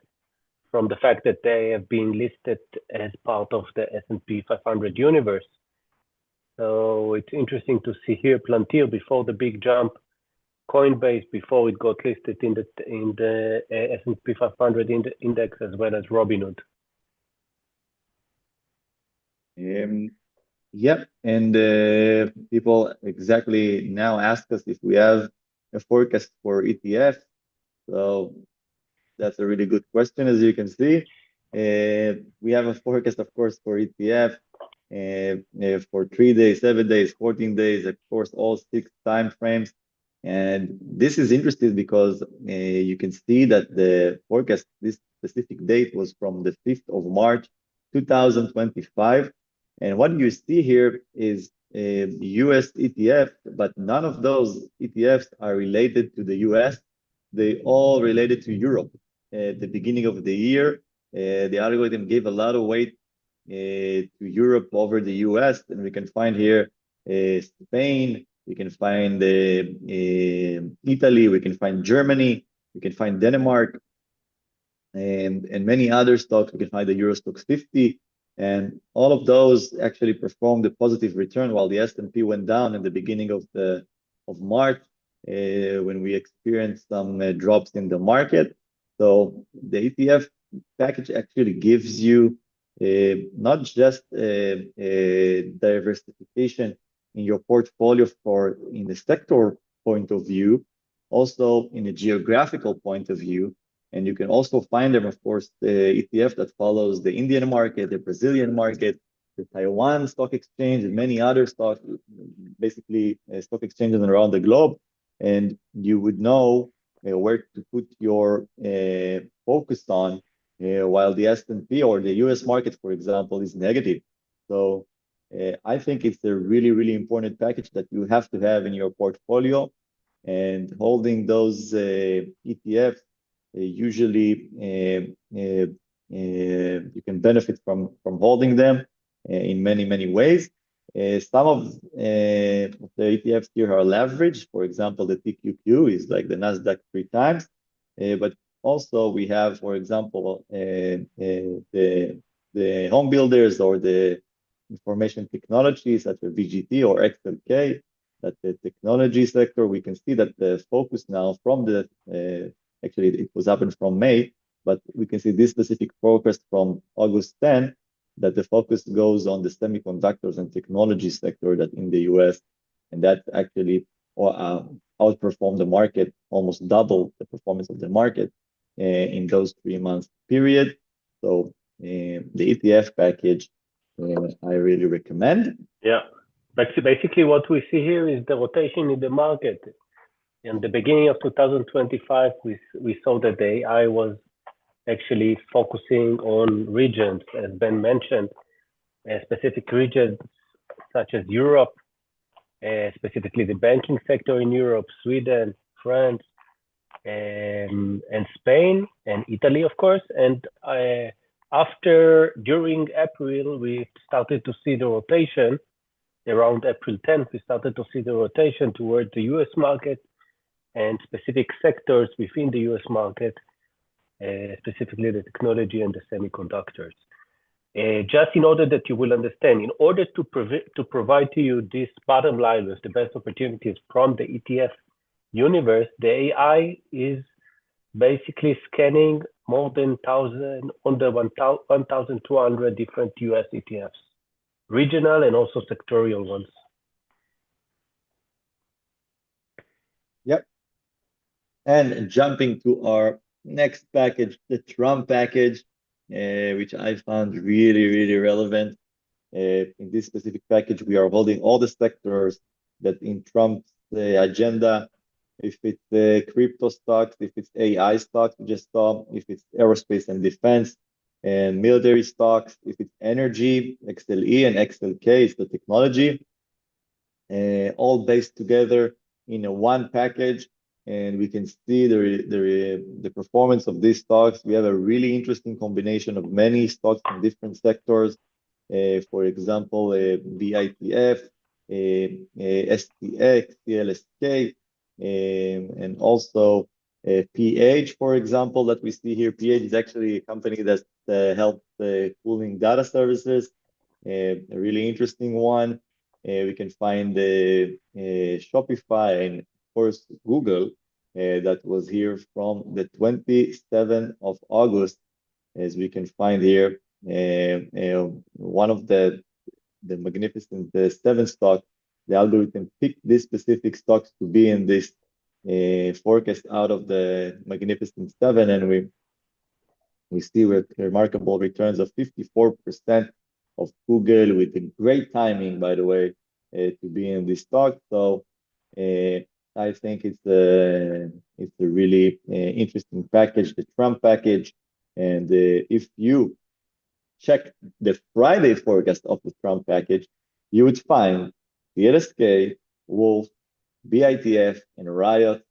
from the fact that they have been listed as part of the S&P 500 universe. So it's interesting to see here Palantir before the big jump, Coinbase before it got listed in the S&P 500 index, as well as Robinhood. Yep, and people exactly now ask us if we have a forecast for ETF. So that's a really good question, as you can see. We have a forecast, of course, for ETF for 3 days, 7 days, 14 days, of course, all 6 time frames. And this is interesting because you can see that the forecast, this specific date was from the 5th of March, 2025. And what you see here is US ETF, but none of those ETFs are related to the US. They all related to Europe. At the beginning of the year, the algorithm gave a lot of weight to Europe over the US, and we can find here Spain, we can find Italy, we can find Germany, we can find Denmark, and many other stocks. We can find the Euro Stoxx 50, and all of those actually performed a positive return while the S&P went down in the beginning of March when we experienced some drops in the market. So the ETF package actually gives you not just diversification in your portfolio in the sector point of view, also in a geographical point of view. And you can also find them, of course, the ETF that follows the Indian market, the Brazilian market, the Taiwan Stock Exchange, and many other stocks, basically stock exchanges around the globe. And you would know where to put your focus on while the S&P or the US market, for example, is negative. So I think it's a really, really important package that you have to have in your portfolio. And holding those ETFs, usually you can benefit from holding them in many, many ways. Some of the ETFs here are leveraged. For example, the TQQ is like the Nasdaq 3 times. But also we have, for example, the home builders or the information technology such as VGT or XLK, that the technology sector, we can see that the focus now from the, actually it was happened from May, but we can see this specific focus from August 10, that the focus goes on the semiconductors and technology sector that in the US, and that actually outperformed the market, almost double the performance of the market in those 3 months period. So the ETF package, I really recommend. Yeah, basically what we see here is the rotation in the market. In the beginning of 2025, we saw that the AI was actually focusing on regions, as Ben mentioned, specific regions such as Europe, specifically the banking sector in Europe, Sweden, France, and Spain, and Italy, of course. And during April, we started to see the rotation. Around April 10th, we started to see the rotation toward the US market and specific sectors within the US market, specifically the technology and the semiconductors. Just in order that you will understand, in order to provide to you this bottom line with the best opportunities from the ETF universe, the AI is basically scanning more than 1,200 different US ETFs, regional and also sectorial ones. Yep. And jumping to our next package, the Trump package, which I found really, really relevant. In this specific package, we are holding all the sectors that in Trump's agenda, if it's crypto stocks, if it's AI stocks, we just saw, if it's aerospace and defense and military stocks, if it's energy, XLE and XLK, it's the technology, all based together in a one package. And we can see the performance of these stocks. We have a really interesting combination of many stocks from different sectors. for example, BITF, STX, CLSK, and also PH, for example, that we see here. PH is actually a company that helps cooling data services, a really interesting one. We can find Shopify and, of course, Google, that was here from the 27th of August, as we can find here. One of the magnificent seven stocks, the algorithm picked this specific stocks to be in this forecast out of the magnificent seven, and we see remarkable returns of 54% of Google, with a great timing, by the way, to be in this stock. So I think it's a really interesting package, the Trump package. And if you check the Friday forecast of the Trump package, you would find the LSK, Wolf, BITF, and Riot,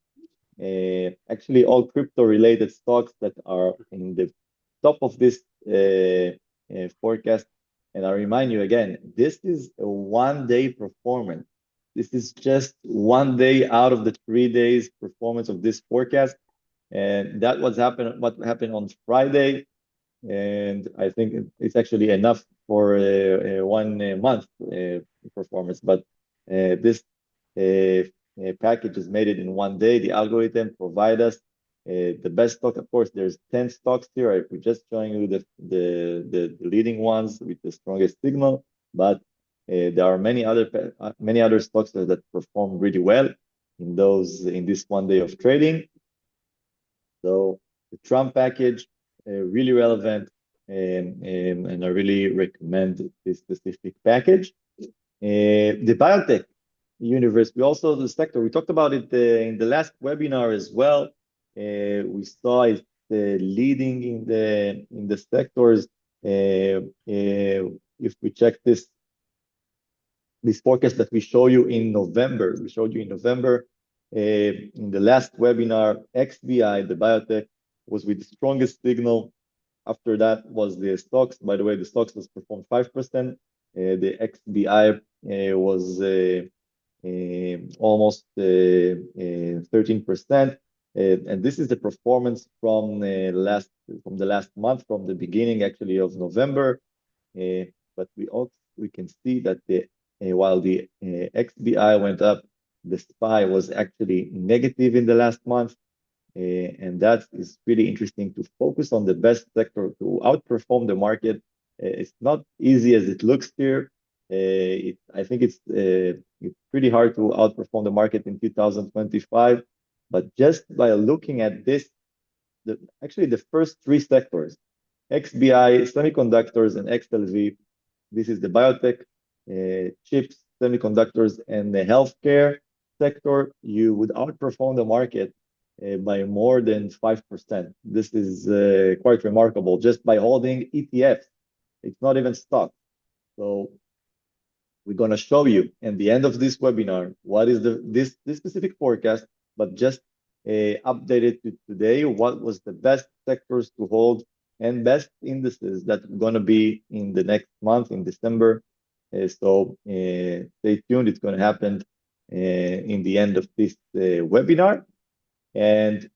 actually all crypto-related stocks that are in the top of this forecast. And I remind you again, this is a one-day performance. This is just one day out of the 3 days performance of this forecast. And that what happened on Friday. And I think it's actually enough for 1 month performance. But this package is made it in one day. The algorithm provide us the best stock. Of course, there's 10 stocks here. We're just showing you the leading ones with the strongest signal, but there are many other stocks that perform really well in this one day of trading. So the Trump package, really relevant, and I really recommend this specific package. The biotech universe, the sector, we talked about it in the last webinar as well. We saw it leading in the sectors. If we check this forecast that we showed you in November, in the last webinar, XBI, the biotech, was with the strongest signal. After that was the stocks. By the way, the stocks was performed 5%. The XBI was almost 13%. And this is the performance from the last month, from the beginning actually of November. But we can see that while the XBI went up, the SPY was actually negative in the last month. And that is really interesting, to focus on the best sector to outperform the market. It's not easy as it looks here. I think it's pretty hard to outperform the market in 2025. But just by looking at this, actually the first three sectors, XBI, semiconductors, and XLV, this is the biotech, chips, semiconductors, and the healthcare sector, you would outperform the market by more than 5%. This is quite remarkable just by holding ETFs. It's not even stock. So we're going to show you at the end of this webinar what is this specific forecast, but just updated to today, what was the best sectors to hold and best indices that are going to be in the next month, in December. So stay tuned. It's going to happen in the end of this webinar. And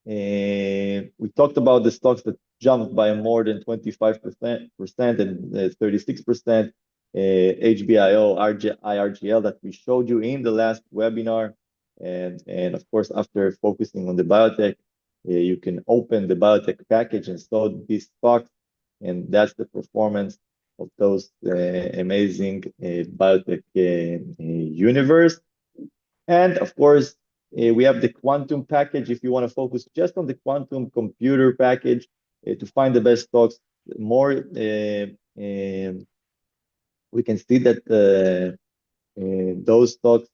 we talked about the stocks that jumped by more than 25% and 36%, HBIO, IRGL that we showed you in the last webinar. And of course, after focusing on the biotech, you can open the biotech package and saw these stocks, and that's the performance of those amazing biotech universe. And of course, we have the quantum package. If you want to focus just on the quantum computer package to find the best stocks, more we can see that those stocks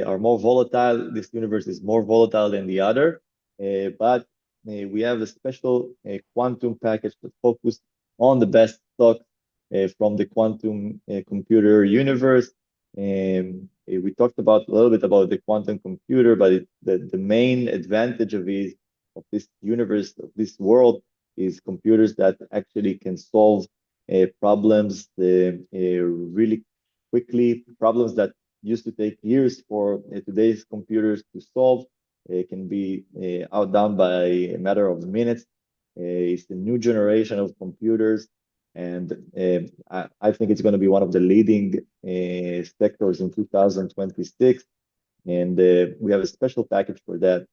are more volatile. This universe is more volatile than the other, but we have a special quantum package that focuses on the best stocks from the quantum computer universe. We talked a little bit about the quantum computer, but the main advantage of this universe, of this world, is computers that actually can solve problems really quickly, problems that used to take years for today's computers to solve can be outdone by a matter of minutes. It's the new generation of computers, and I think it's going to be one of the leading sectors in 2026. And we have a special package for that,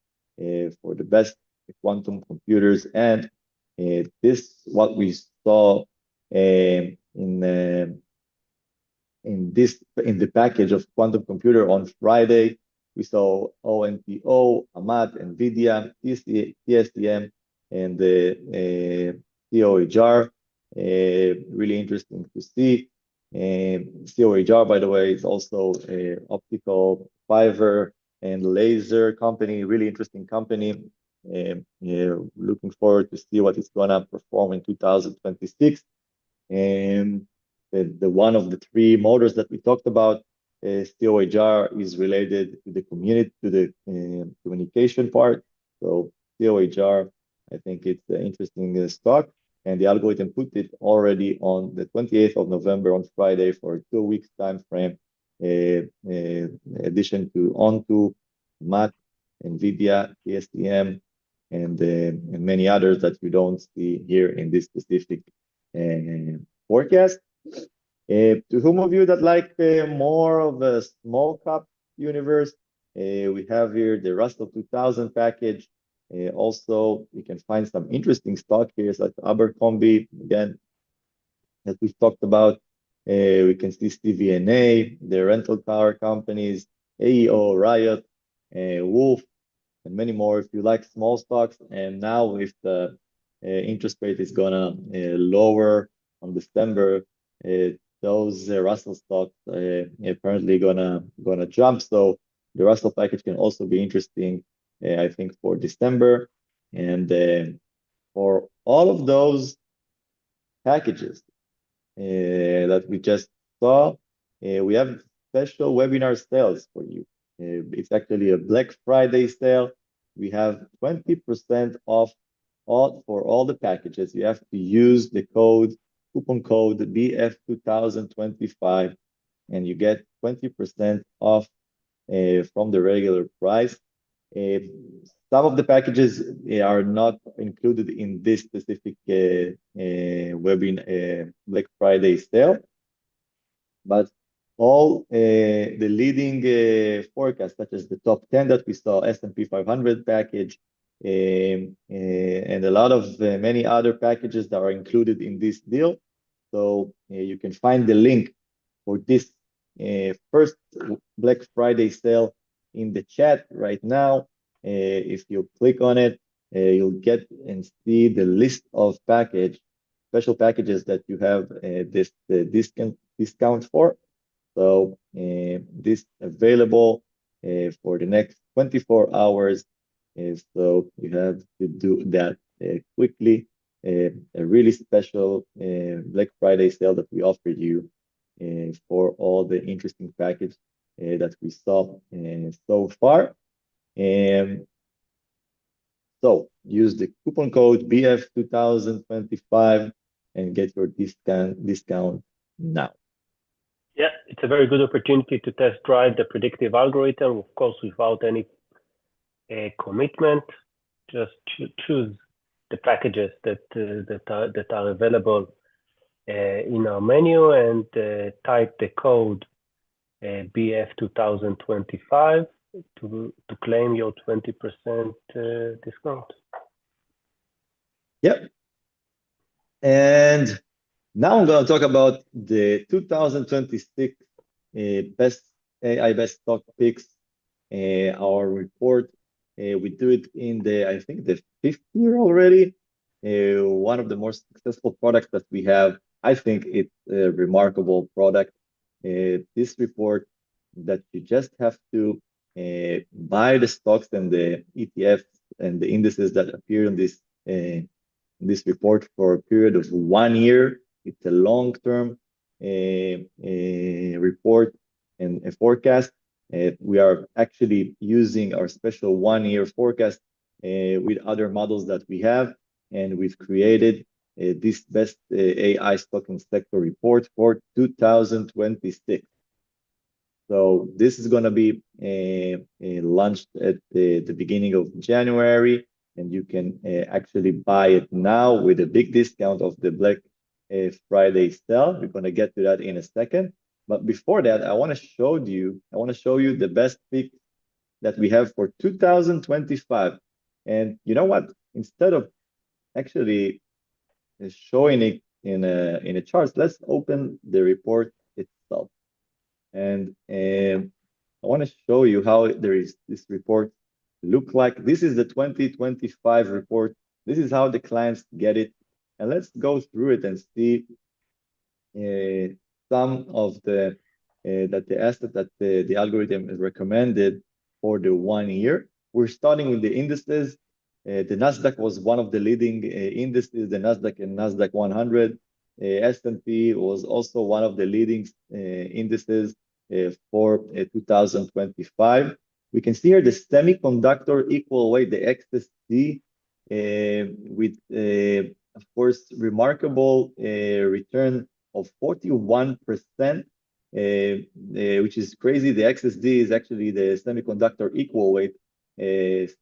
for the best quantum computers. And this, what we saw in the package of quantum computer on Friday. We saw ONTO, AMAT, NVDA, TSTM, and the COHR. Really interesting to see. COHR, by the way, is also optical fiber and laser company, really interesting company. Looking forward to see what it's gonna perform in 2026. And the one of the three motors that we talked about, COHR, is related to the communication part. So COHR, I think it's an interesting stock, and the algorithm put it already on the 28th of November on Friday for a 2 weeks time frame. Addition to Onto, MAT, NVIDIA, TSTM, and many others that you don't see here in this specific forecast. To whom of you that like more of a small cap universe, we have here the Russell 2000 package. Also, you can find some interesting stock here, like Abercrombie, again, that we've talked about. We can see CVNA, the rental car companies, AEO, Riot, Wolf, and many more if you like small stocks. And now if the interest rate is gonna lower on December, those Russell stocks apparently gonna jump. So the Russell package can also be interesting, I think, for December. And for all of those packages that we just saw, we have special webinar sales for you. It's actually a Black Friday sale. We have 20% off for all the packages. You have to use the coupon code BF2025, and you get 20% off from the regular price. Some of the packages are not included in this specific webinar Black Friday sale, but all the leading forecasts, such as the top 10 that we saw, S&P 500 package, and a lot of many other packages that are included in this deal. So you can find the link for this first Black Friday sale in the chat right now. If you click on it, you'll get and see the list of special packages that you have this discount for. So this available for the next 24 hours. So you have to do that quickly. A really special Black Friday sale that we offered you for all the interesting package that we saw so far. So use the coupon code BF2025 and get your discount now. Yeah, it's a very good opportunity to test drive the predictive algorithm, of course, without any commitment. Just choose the packages that are available in our menu and type the code BF2025 to claim your 20% discount. Yep. And now I'm going to talk about the 2026 best AI best stock picks. Our report, we do it in I think the 5th year already. One of the most successful products that we have. I think it's a remarkable product. This report that you just have to buy the stocks and the ETFs and the indices that appear in this report for a period of 1 year. It's a long-term report and a forecast. We are actually using our special 1-year forecast with other models that we have, and we've created this best AI stock and sector report for 2026. So this is going to be launched at the beginning of January, and you can actually buy it now with a big discount of the Black Friday sale. We're going to get to that in a second. But before that, I want to show you the best pick that we have for 2025. And you know what? Instead of actually showing it in a chart, let's open the report itself. And I want to show you how this report look like. This is the 2025 report. This is how the clients get it. And let's go through it and see some of the asset that the algorithm is recommended for the 1 year. We're starting with the indices. The Nasdaq was one of the leading indices, the Nasdaq and Nasdaq 100. S&P was also one of the leading indices for 2025. We can see here the semiconductor equal weight, the XSD, with, of course, remarkable return of 41%, which is crazy. The XSD is actually the semiconductor equal weight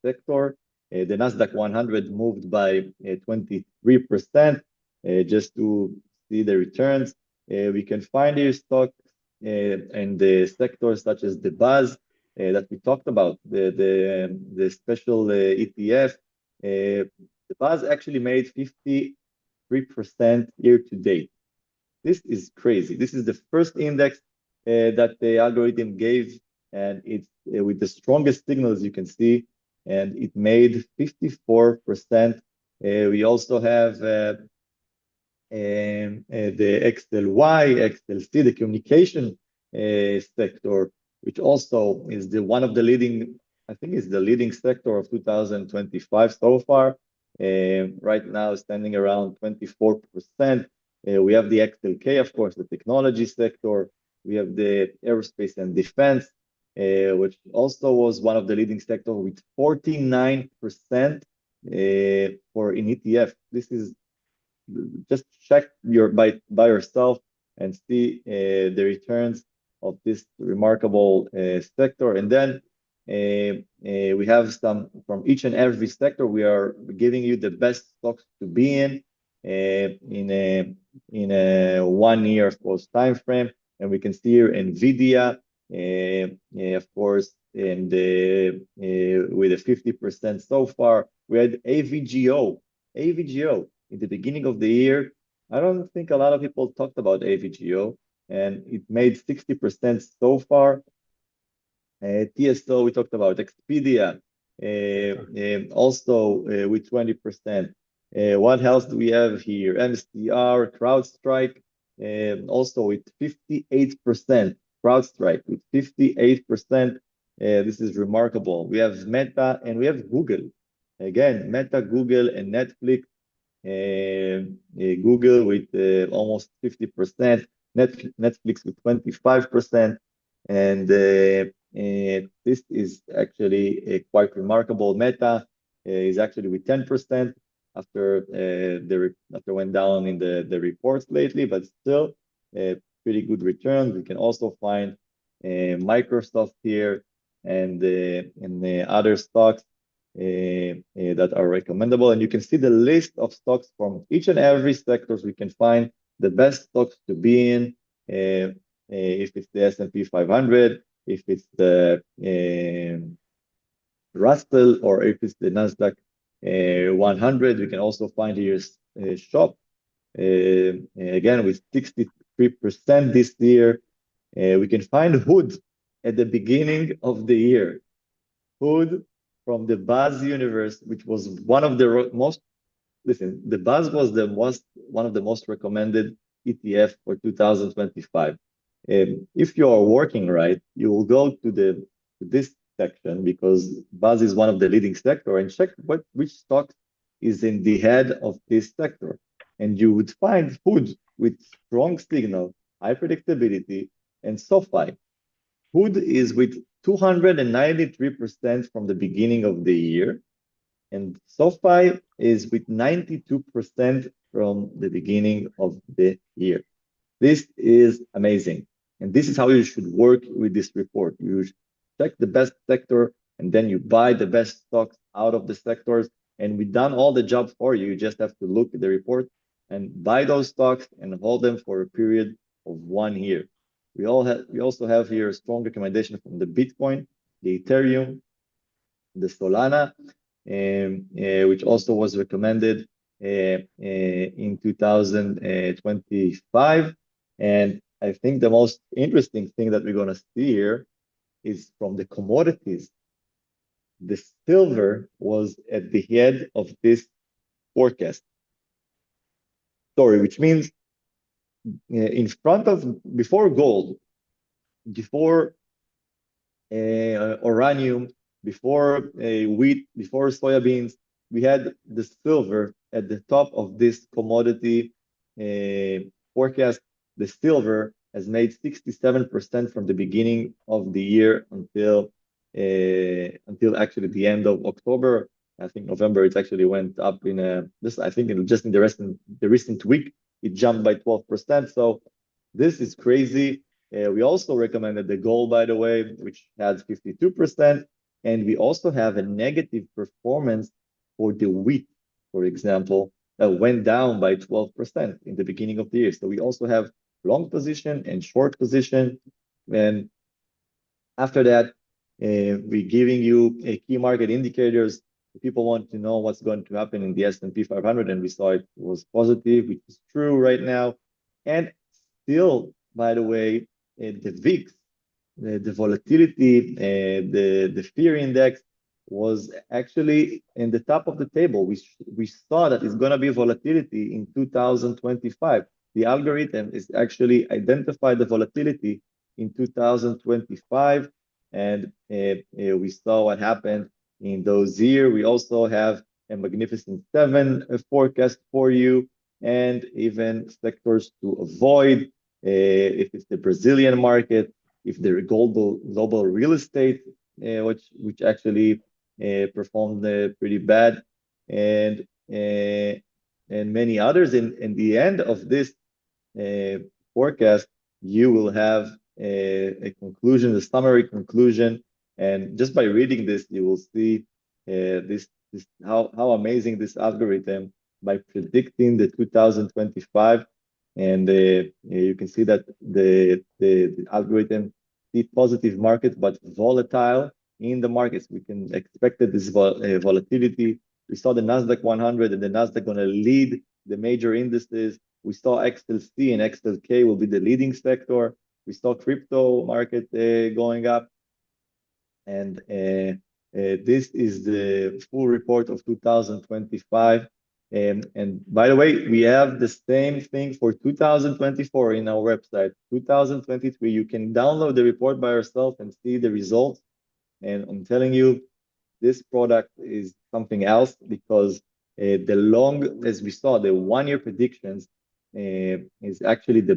sector. The Nasdaq 100 moved by 23%. Just to see the returns, we can find here stocks and the sectors such as the Buzz that we talked about, the special ETF. The Buzz actually made 53% year to date. This is crazy. This is the first index that the algorithm gave, and it's with the strongest signals you can see, and it made 54%. We also have the XLY, XLC, the communication sector, which also is one of the leading, I think is the leading sector of 2025 so far. Right now standing around 24%. We have the XLK, of course, the technology sector. We have the aerospace and defense, which also was one of the leading sector with 49% for in ETF. This is just check by yourself and see the returns of this remarkable sector. And then we have some from each and every sector. We are giving you the best stocks to be in a 1 year, of course, time frame. And we can see here NVDA, of course, and with a 50% so far. We had AVGO in the beginning of the year. I don't think a lot of people talked about AVGO, and it made 60% so far. TSO, we talked about Expedia, also with 20%. What else do we have here? MSTR, CrowdStrike, also with 58%. CrowdStrike with 58%. This is remarkable. We have Meta and we have Google. Again, Meta, Google, and Netflix. Google with almost 50%. Netflix with 25%. And this is actually quite remarkable. Meta is actually with 10% after went down in the reports lately, but still pretty good returns. We can also find Microsoft here and the other stocks that are recommendable. And you can see the list of stocks from each and every sectors. We can find the best stocks to be in. If it's the S&P 500, if it's the Russell, or if it's the Nasdaq 100, we can also find here Shop, again with 63% this year. We can find Hood at the beginning of the year. Hood from the Buzz universe, which was one of the most, listen, the Buzz was one of the most recommended ETF for 2025. If you are working right, you will go to this section because Buzz is one of the leading sector, and check which stock is in the head of this sector. And you would find Hood with strong signal, high predictability, and SOFI. Hood is with 293% from the beginning of the year, and SOFI is with 92% from the beginning of the year. This is amazing. And this is how you should work with this report. You check the best sector, and then you buy the best stocks out of the sectors. And we've done all the job for you. You just have to look at the report and buy those stocks and hold them for a period of 1 year. We also have here a strong recommendation from the Bitcoin, the Ethereum, the Solana, which also was recommended in 2025. And I think the most interesting thing that we're going to see here is from the commodities. The silver was at the head of this forecast story, which means before gold, before uranium, before wheat, before soybeans, we had the silver at the top of this commodity forecast. The silver has made 67% from the beginning of the year until actually the end of October. I think November it actually went up in just in the recent week it jumped by 12%. So this is crazy. We also recommended the gold, by the way, which had 52%, and we also have a negative performance for the wheat, for example, that went down by 12% in the beginning of the year. So we also have long position and short position. And after that, we're giving you key market indicators. People want to know what's going to happen in the S&P 500, and we saw it was positive, which is true right now. And still, by the way, the VIX, the volatility, the fear index was actually in the top of the table. We saw that it's going to be volatility in 2025. The algorithm is actually identified the volatility in 2025, and we saw what happened in those years. We also have a Magnificent Seven forecast for you, and even sectors to avoid, if it's the Brazilian market, if the global real estate, which actually performed pretty bad, and many others. In the end of this forecast, you will have a conclusion, a summary conclusion, and just by reading this, you will see how amazing this algorithm by predicting the 2025. And you can see that the algorithm see positive market, but volatile in the markets. We can expect that this volatility. We saw the Nasdaq 100 and the Nasdaq going to lead the major indices. We saw XLC and XLK will be the leading sector. We saw crypto market going up. And this is the full report of 2025. And by the way, we have the same thing for 2024 in our website. 2023, you can download the report by yourself and see the results. And I'm telling you, this product is something else, because as we saw, the 1 year predictions is actually the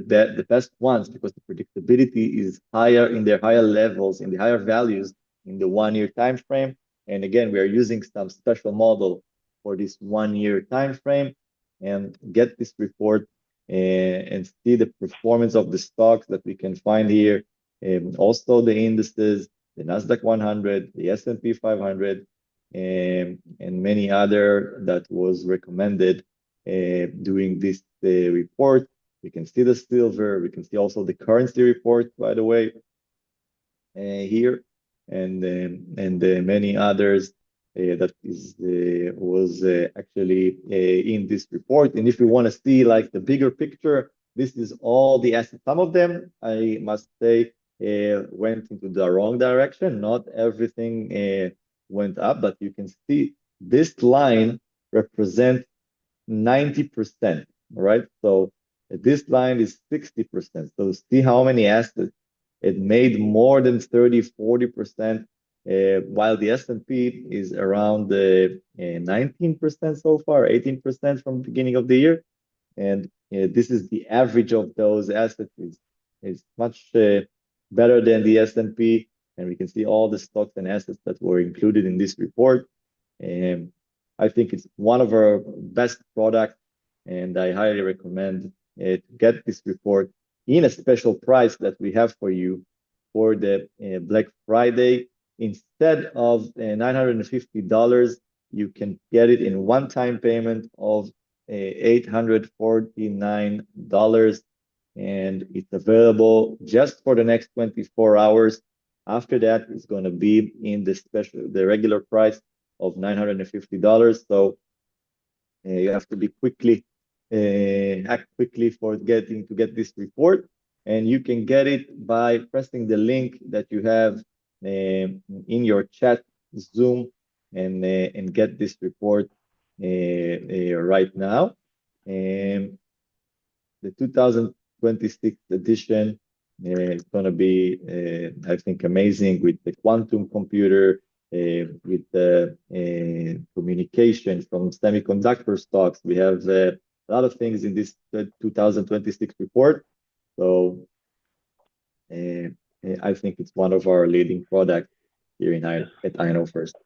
best ones, because the predictability is higher in their higher levels, in the higher values in the 1 year time frame. And again, we are using some special model for this 1 year time frame, and get this report and see the performance of the stocks that we can find here. Also the indices, the Nasdaq 100, the S&P 500, and many other that was recommended during this report. We can see the silver. We can see also the currency report, by the way, here, and many others that was actually in this report. And if you want to see like the bigger picture, this is all the assets. Some of them, I must say, went into the wrong direction. Not everything went up, but you can see this line represents 90%, right? So this line is 60%. So see how many assets it made more than 30-40%, while the S&P is around 19% so far, 18% from the beginning of the year. And this is the average of those assets is much better than the S&P. And we can see all the stocks and assets that were included in this report. I think it's one of our best products. And and I highly recommend to get this report in a special price that we have for you for the Black Friday. Instead of $950, you can get it in one-time payment of $849, and it's available just for the next 24 hours. After that, it's going to be in the regular price of $950. So you have to be act quickly to get this report, and you can get it by pressing the link that you have in your chat Zoom, and get this report right now. The 2026 edition is going to be, I think, amazing, with the quantum computer, with the communication from semiconductor stocks. We have a lot of things in this 2026 report. So I think it's one of our leading products here at INO First.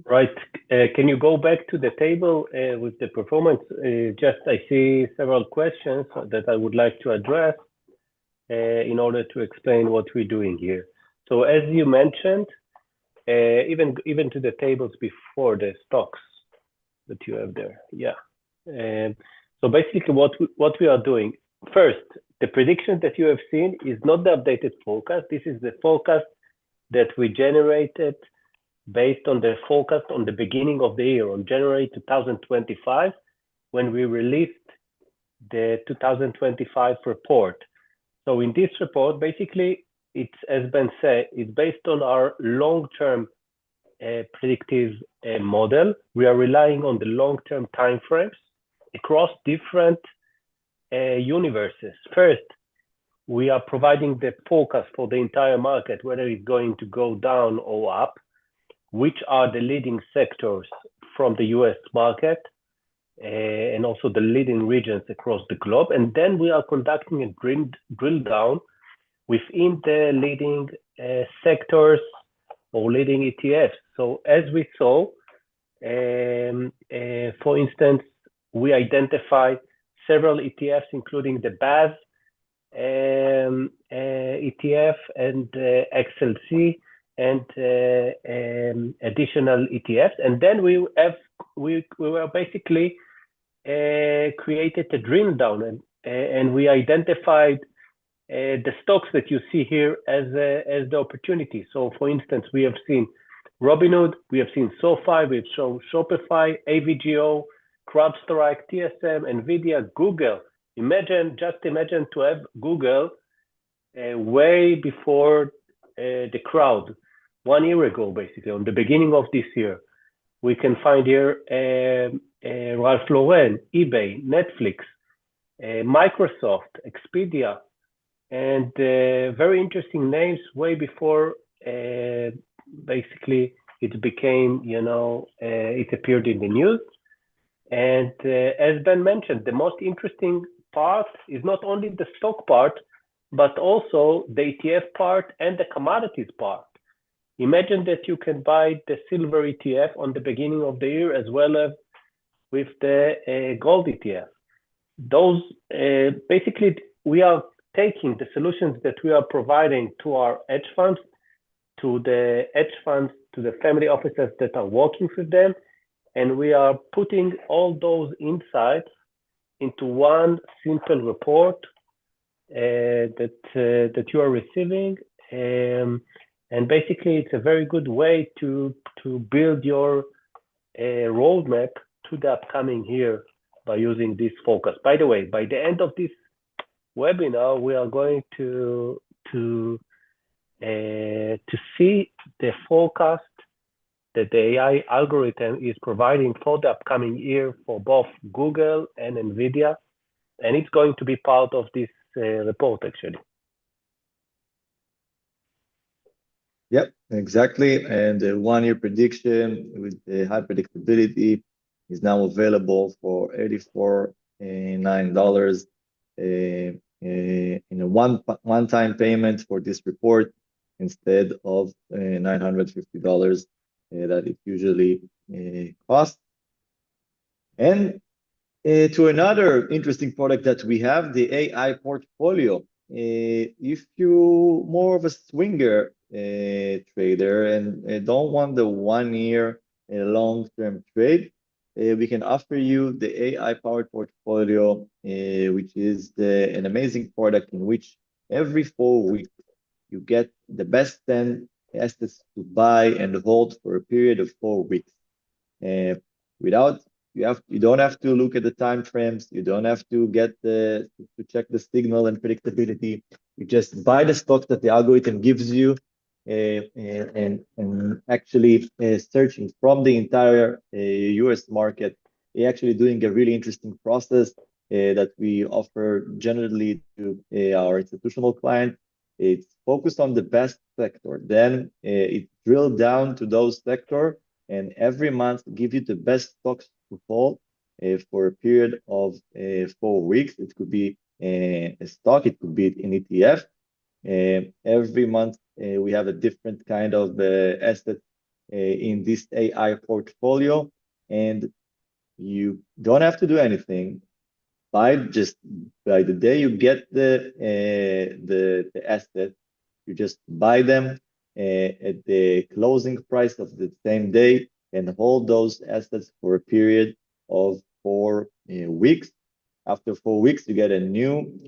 Right. Can you go back to the table with the performance? I see several questions that I would like to address in order to explain what we're doing here. So as you mentioned, even to the tables before the stocks that you have there. Yeah. So basically what we are doing, first, the prediction that you have seen is not the updated forecast. This is the forecast that we generated based on the forecast on the beginning of the year, on January 2025, when we released the 2025 report. So in this report, basically, it's, as Ben said, it's based on our long-term predictive model. We are relying on the long-term timeframes across different universes. First, we are providing the forecast for the entire market, whether it's going to go down or up, which are the leading sectors from the US market, and also the leading regions across the globe. And then we are conducting a drill down within the leading sectors or leading ETFs. So as we saw, for instance, we identify several ETFs, including the BAS ETF and XLC, and additional ETFs. And then we were basically created a drill down, and we identified the stocks that you see here as the opportunity. So for instance, we have seen Robinhood, we have seen SOFI, we've shown Shopify, AVGO, CrowdStrike, TSM, NVDA, Google. Just imagine to have Google way before the crowd, 1 year ago, basically, on the beginning of this year. We can find here Ralph Lauren, eBay, Netflix, Microsoft, Expedia, and very interesting names way before basically it became, it appeared in the news. And as Ben mentioned, the most interesting part is not only the stock part, but also the ETF part and the commodities part. Imagine that you can buy the silver ETF on the beginning of the year, as well as with the gold ETF. Those basically, we are taking the solutions that we are providing to our hedge funds, to the family offices that are working with them, and we are putting all those insights into one simple report that you are receiving. And basically, it's a very good way to build your roadmap to the upcoming year by using this focus. By the way, by the end of this webinar, we are going to see the forecast that the AI algorithm is providing for the upcoming year for both Google and NVIDIA, and it's going to be part of this report, actually. Yep, exactly. And the 1 year prediction with the high predictability is now available for $84.9 in a one-time payment for this report, instead of $950 that it usually costs. And To another interesting product that we have, the AI portfolio. If you more of a swinger trader and don't want the 1 year long-term trade, we can offer you the AI-powered portfolio, which is an amazing product in which every 4 weeks you get the best 10 assets to buy and hold for a period of 4 weeks. Uh, without you don't have to look at the time frames. You don't have to get to check the signal and predictability. You just buy the stocks that the algorithm gives you, and actually searching from the entire US market. Actually doing a really interesting process that we offer generally to our institutional clients. It's focused on the best sector. Then it drilled down to those sector and every month give you the best stocks to hold for a period of 4 weeks. It could be a stock, it could be an ETF. Every month we have a different kind of asset in this AI portfolio, and you don't have to do anything. Just by the day you get the asset, you just buy them at the closing price of the same day and hold those assets for a period of 4 weeks. After 4 weeks, you get a new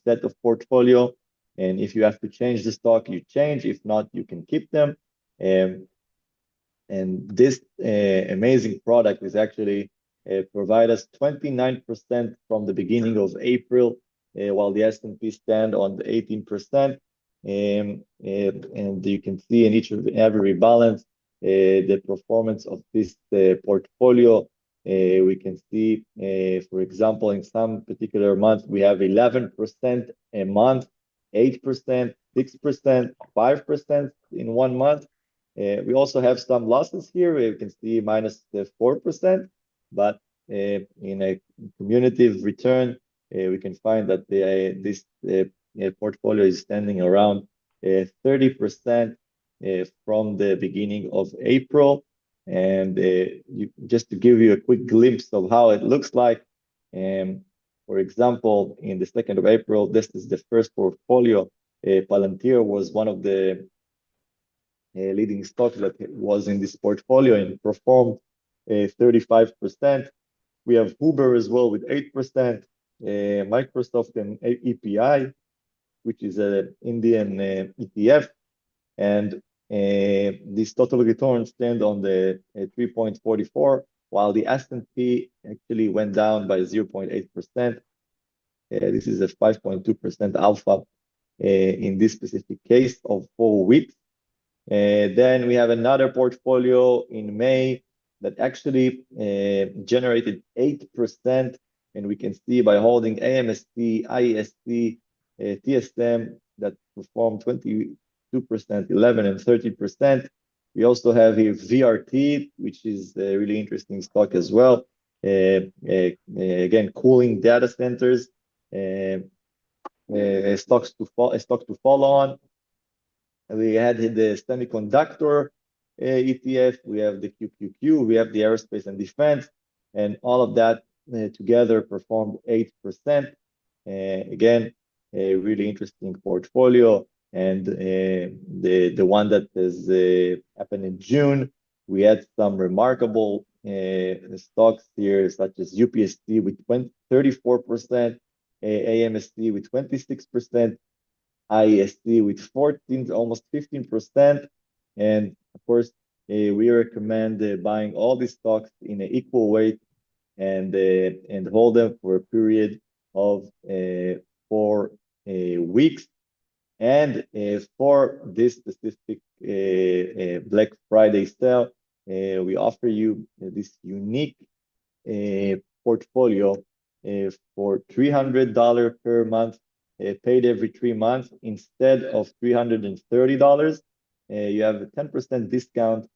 set of portfolio. And if you have to change the stock, you change. If not, you can keep them. And this amazing product is actually provide us 29% from the beginning of April, while the S&P stand on the 18%. And you can see in each of every rebalance the performance of this portfolio. We can see, for example, in some particular month, we have 11% a month, 8%, 6%, 5% in 1 month. We also have some losses here. We can see minus 4%, but in a cumulative return, we can find that this portfolio is standing around 30% from the beginning of April. And just to give you a quick glimpse of how it looks like, for example, in the 2nd of April, this is the first portfolio. Palantir was one of the leading stocks that was in this portfolio and performed 35%. We have Uber as well with 8%, Microsoft and EPI, which is an Indian ETF, and this total return stand on the 3.44, while the S&P actually went down by 0.8%. This is a 5.2% alpha in this specific case of 4 weeks. Then we have another portfolio in May that actually generated 8%, and we can see by holding AMST, IEST, TSM that performed 22%, 11%, and 30%. We also have here VRT, which is a really interesting stock as well. Again, cooling data centers, a stock to follow on. We had the semiconductor ETF, we have the QQQ, we have the aerospace and defense, and all of that together performed 8%. Again, a really interesting portfolio. And the one that has happened in June, we had some remarkable stocks here, such as UPST with 34%, AMST with 26%, IEST with 14, almost 15%. And of course, we recommend buying all these stocks in an equal weight and hold them for a period of 4 weeks. And for this specific Black Friday sale, we offer you this unique portfolio for $300 per month, paid every 3 months instead of $330. You have a 10% discount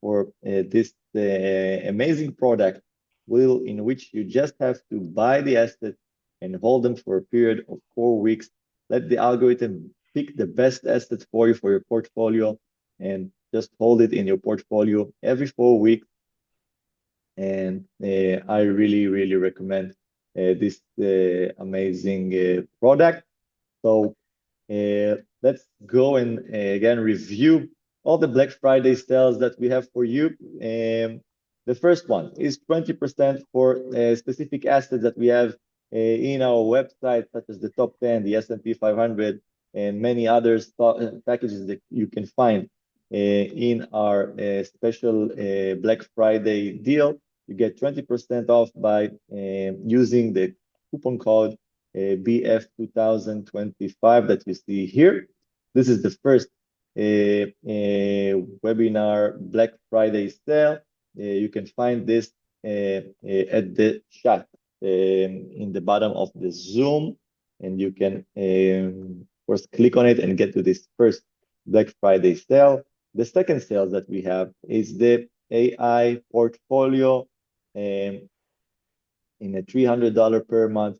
for this amazing product, in which you just have to buy the asset and hold them for a period of 4 weeks. Let the algorithm pick the best asset for you for your portfolio, and just hold it in your portfolio every 4 weeks. And I really recommend this amazing product. So let's go and again review all the Black Friday sales that we have for you. The first one is 20% for specific assets that we have in our website, such as the top 10, the S&P 500, and many other packages that you can find in our special Black Friday deal. You get 20% off by using the coupon code BF 2025 that you see here. This is the first webinar Black Friday sale. You can find this at the chat in the bottom of the Zoom, and you can of course click on it and get to this first Black Friday sale. The second sale that we have is the AI portfolio in a $300 per month,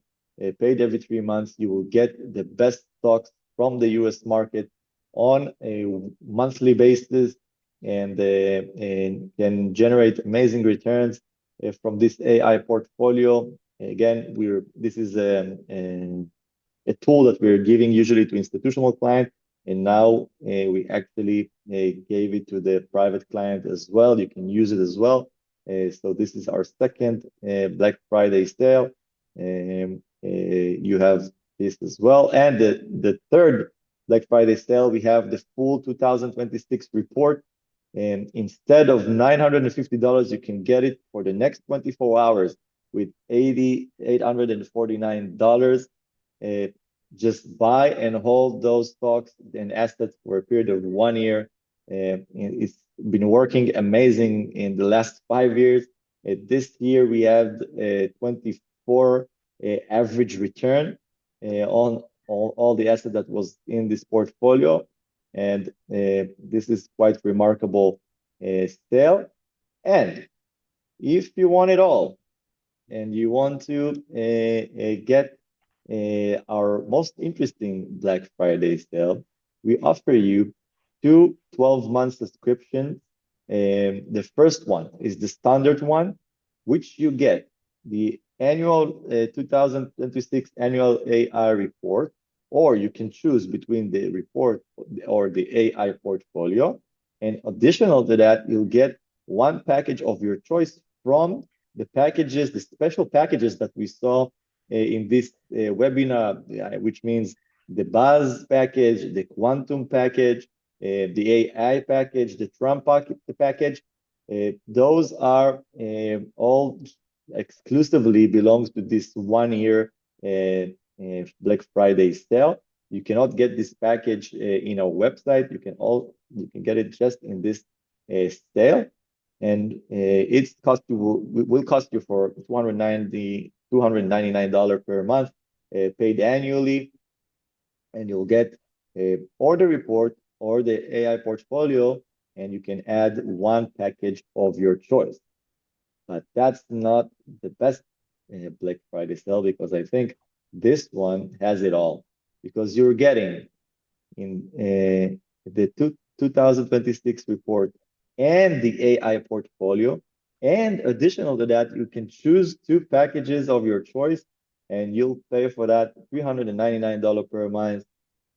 paid every 3 months. You will get the best stocks from the US market on a monthly basis and can generate amazing returns from this AI portfolio. Again, this is a tool that we're giving usually to institutional clients, and now we actually gave it to the private client as well. You can use it as well. So this is our second Black Friday sale. You have this as well. And the third Black Friday sale, we have the full 2026 report. And instead of $950, you can get it for the next 24 hours with $849. Just buy and hold those stocks and assets for a period of 1 year. It's been working amazing in the last 5 years. This year we had 24 average return on all the assets that was in this portfolio, and this is quite remarkable sale. And if you want it all, and you want to get our most interesting Black Friday sale, we offer you 2 12-month subscriptions. The first one is the standard one, which you get the annual 2026 annual AI report, or you can choose between the report or the AI portfolio. And additional to that, you'll get one package of your choice from the packages, the special packages that we saw in this webinar, which means the Buzz package, the Quantum package, the AI package, the Trump package. Those are all exclusively belongs to this 1 year Black Friday sale. You cannot get this package in our website. You can get it just in this sale, and will cost you for $299 per month, paid annually, and you'll get or the report or the AI portfolio, and you can add one package of your choice. But that's not the best Black Friday sale, because I think this one has it all, because you're getting in the 2026 report and the AI portfolio, and additional to that, you can choose 2 packages of your choice, and you'll pay for that $399 per month,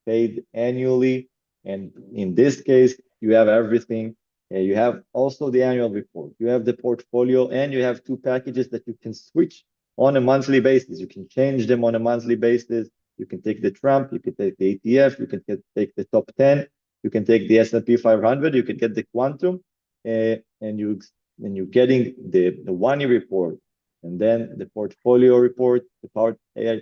paid annually. And in this case, you have everything. You have also the annual report, you have the portfolio, and you have 2 packages that you can switch on a monthly basis. You can change them on a monthly basis. You can take the Trump, you can take the ETF, you can take the top 10, you can take the S&P 500, you can get the Quantum, and you're getting the 1 year report, and then the portfolio report, the AI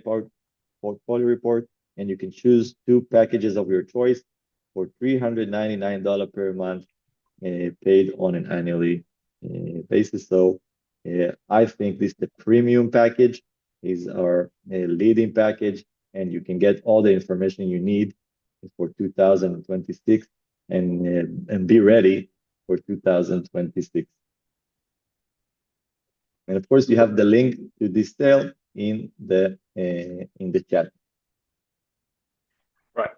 portfolio report, and you can choose 2 packages of your choice for $399 per month, paid on an annually basis. So I think the premium package is our leading package, and you can get all the information you need for 2026 and be ready for 2026. And of course, you have the link to this sale in the chat. Right.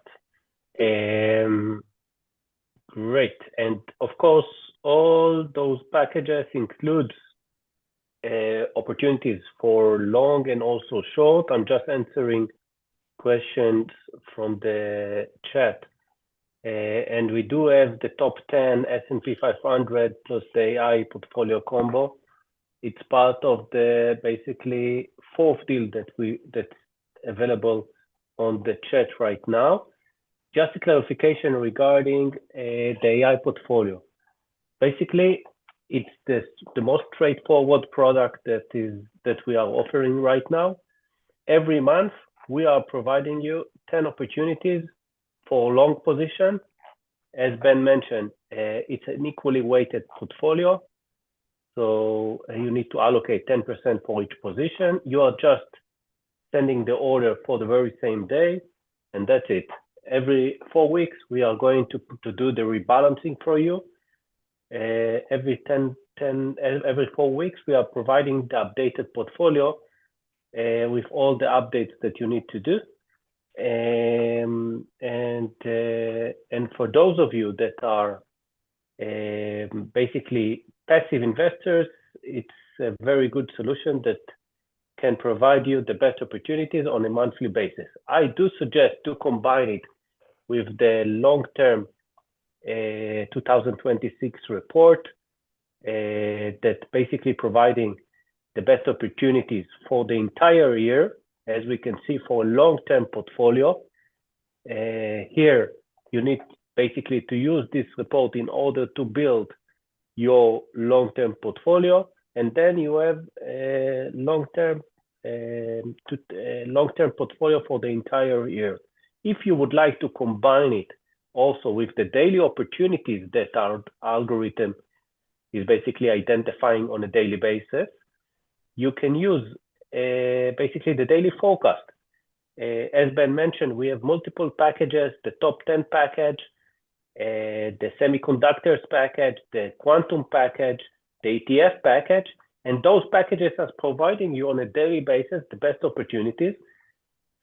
Great. And of course, all those packages include opportunities for long and also short. I'm just answering questions from the chat. And we do have the top 10 S&P 500 plus the AI portfolio combo. It's part of the basically fourth deal that's available on the chat right now. Just a clarification regarding the AI portfolio. Basically, it's the most straightforward product that we are offering right now. Every month, we are providing you 10 opportunities for long position. As Ben mentioned, it's an equally weighted portfolio. So you need to allocate 10% for each position. You are just sending the order for the very same day, and that's it. Every 4 weeks, we are going to do the rebalancing for you. Every 4 weeks, we are providing the updated portfolio with all the updates that you need to do. And for those of you that are basically passive investors, it's a very good solution that can provide you the best opportunities on a monthly basis. I do suggest to combine it with the long-term 2026 report that basically providing the best opportunities for the entire year. As we can see for a long-term portfolio, here you need basically to use this report in order to build your long-term portfolio, and then you have a long-term portfolio for the entire year. If you would like to combine it also with the daily opportunities that our algorithm is basically identifying on a daily basis, you can use basically the daily forecast. As Ben mentioned, we have multiple packages, the top 10 package, the semiconductors package, the quantum package, the ETF package, and those packages are providing you on a daily basis the best opportunities.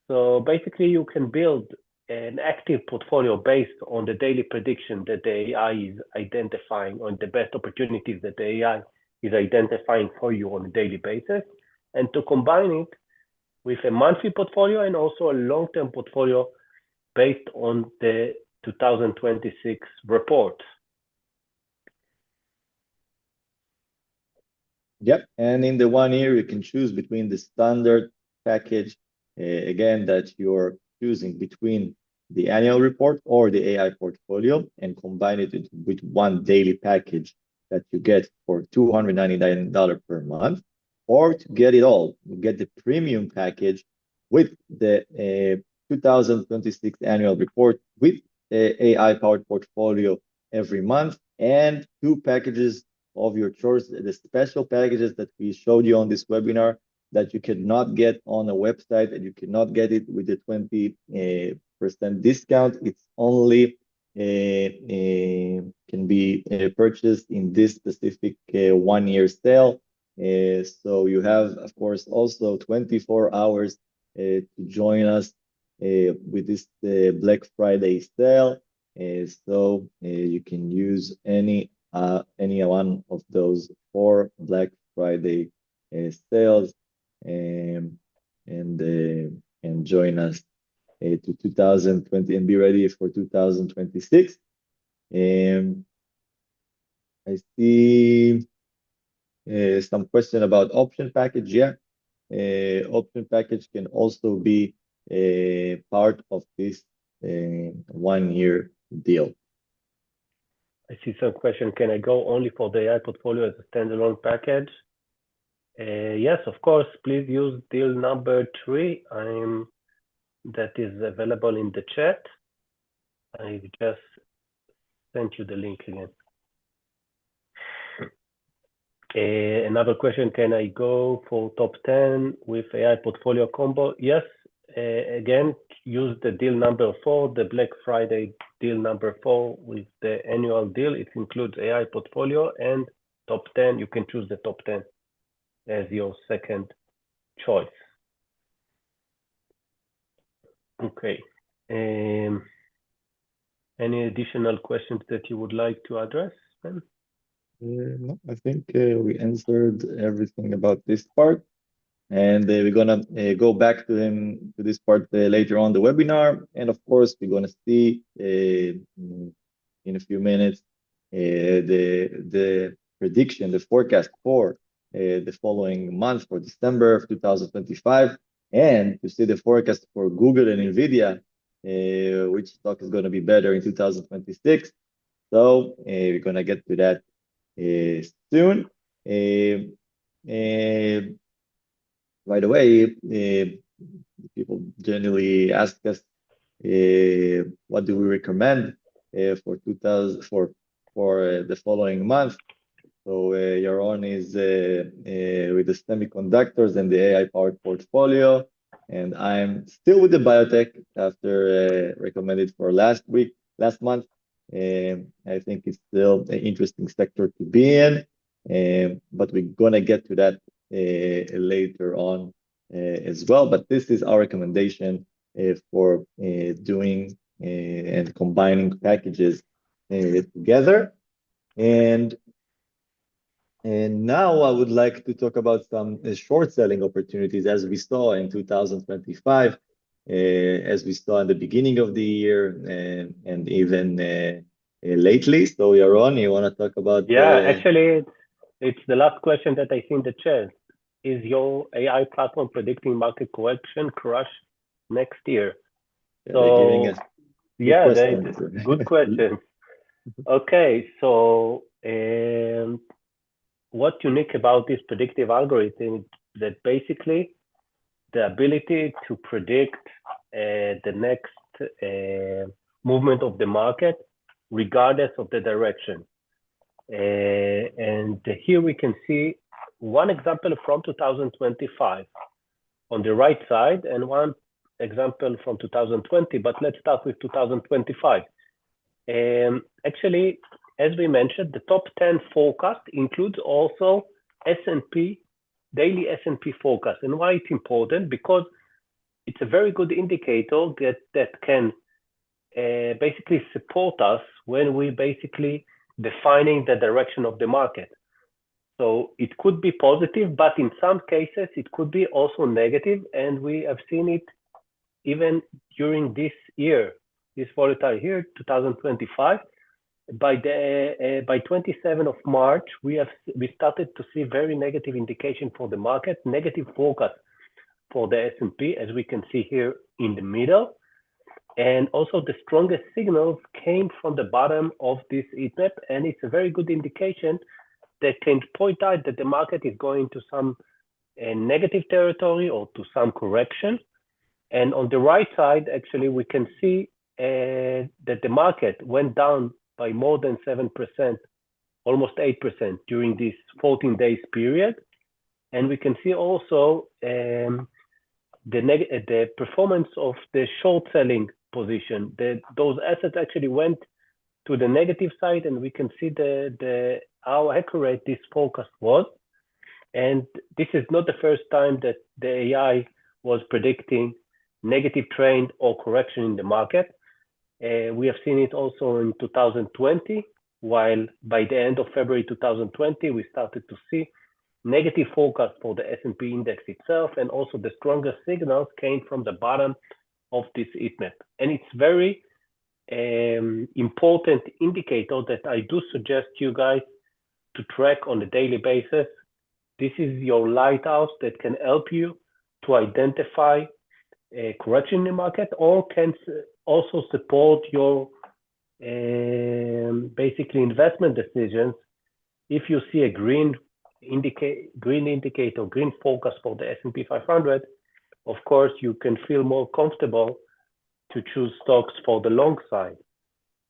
So basically you can build an active portfolio based on the daily prediction that the AI is identifying, on the best opportunities that the AI is identifying for you on a daily basis, and to combine it with a monthly portfolio and also a long-term portfolio based on the 2026 report. Yep, and in the 1 year, you can choose between the standard package, again, that you're choosing between the annual report or the AI portfolio, and combine it with one daily package that you get for $299 per month, or to get it all, you get the premium package with the 2026 annual report with AI-powered portfolio every month, and 2 packages of your choice, the special packages that we showed you on this webinar that you cannot get on a website, and you cannot get it with the 20% discount. It's only can be purchased in this specific 1-year sale. So you have, of course, also 24 hours to join us with this Black Friday sale. So you can use any one of those 4 Black Friday sales and join us to 2020 and be ready for 2026. I see some question about option package. Yeah, option package can also be a part of this 1-year deal. I see some question. Can I go only for the AI portfolio as a standalone package? Yes, of course. Please use deal number 3. That is available in the chat. I just sent you the link again. Another question, can I go for top 10 with AI portfolio combo? Yes, again, use the deal number 4, the Black Friday deal number 4 with the annual deal. It includes AI portfolio and top 10. You can choose the top 10 as your second choice. Okay. Any additional questions that you would like to address, Ben? No, I think we answered everything about this part. And we're gonna go back to him to this part later on the webinar. And of course, we're gonna see in a few minutes the prediction, the forecast for the following month for December of 2025, and to see the forecast for Google and NVIDIA, which stock is gonna be better in 2026. So we're gonna get to that soon. By the way, people generally ask us what do we recommend for 2000 for the following month. So Yaron is with the semiconductors and the AI powered portfolio, and I'm still with the biotech after recommended for last month. I think it's still an interesting sector to be in, but we're gonna get to that later on as well. But this is our recommendation for doing and combining packages together. And now I would like to talk about some short selling opportunities as we saw in 2025, as we saw in the beginning of the year, and even lately. So Yaron, you want to talk about Yeah, actually, it's the last question that I see in the chat. Is your AI platform predicting market correction crush next year? they're giving So us good yeah, questions. good question. Okay, so what's unique about this predictive algorithm is that basically the ability to predict the next movement of the market regardless of the direction. And here we can see one example from 2025 on the right side and one example from 2020, but let's start with 2025. Actually, as we mentioned, the top 10 forecast includes also S&P, daily S&P forecast. And why it's important? Because it's a very good indicator that can basically support us when we basically defining the direction of the market. So it could be positive, but in some cases it could be also negative, and we have seen it even during this year, this volatile year, 2025. By 27th of March, we started to see very negative indication for the market, negative forecast for the S&P, as we can see here in the middle. And also the strongest signals came from the bottom of this heat map, and it's a very good indication that can point out that the market is going to some negative territory or to some correction. And on the right side, actually, we can see that the market went down by more than 7%, almost 8% during this 14 days period. And we can see also the performance of the short selling position. Those assets actually went to the negative side, and we can see how accurate this forecast was. And this is not the first time that the AI was predicting negative trend or correction in the market. We have seen it also in 2020, while by the end of February 2020, we started to see negative forecast for the S&P index itself, and also the strongest signals came from the bottom of this heat map. And it's very important indicator that I do suggest you guys to track on a daily basis. This is your lighthouse that can help you to identify a correction in the market, or can also support your basically investment decisions. If you see a green indicator, green focus for the S&P 500, of course, you can feel more comfortable to choose stocks for the long side.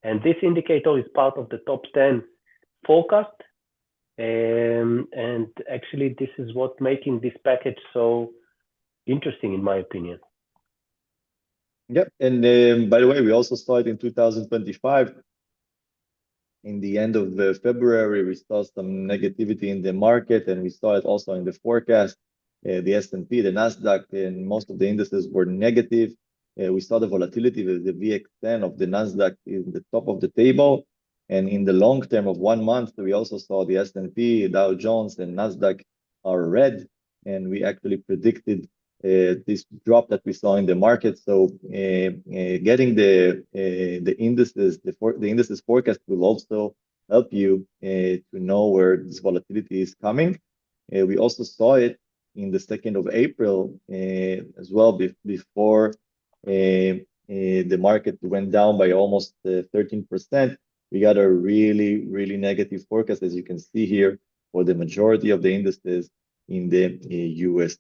And this indicator is part of the top 10 forecast. And actually, this is what making this package so interesting, in my opinion. Yep. And by the way, we also saw it in 2025. In the end of February, we saw some negativity in the market, and we saw it also in the forecast. The S&P, the Nasdaq, and most of the indices were negative. We saw the volatility with the VX10 of the Nasdaq in the top of the table. And in the long term of 1 month, we also saw the S&P, Dow Jones, and Nasdaq are red, and we actually predicted this drop that we saw in the market. So getting the indices, the indices forecast will also help you to know where this volatility is coming. We also saw it in the 2nd of April as well, before the market went down by almost 13%. We got a really, really negative forecast, as you can see here, for the majority of the indices in the US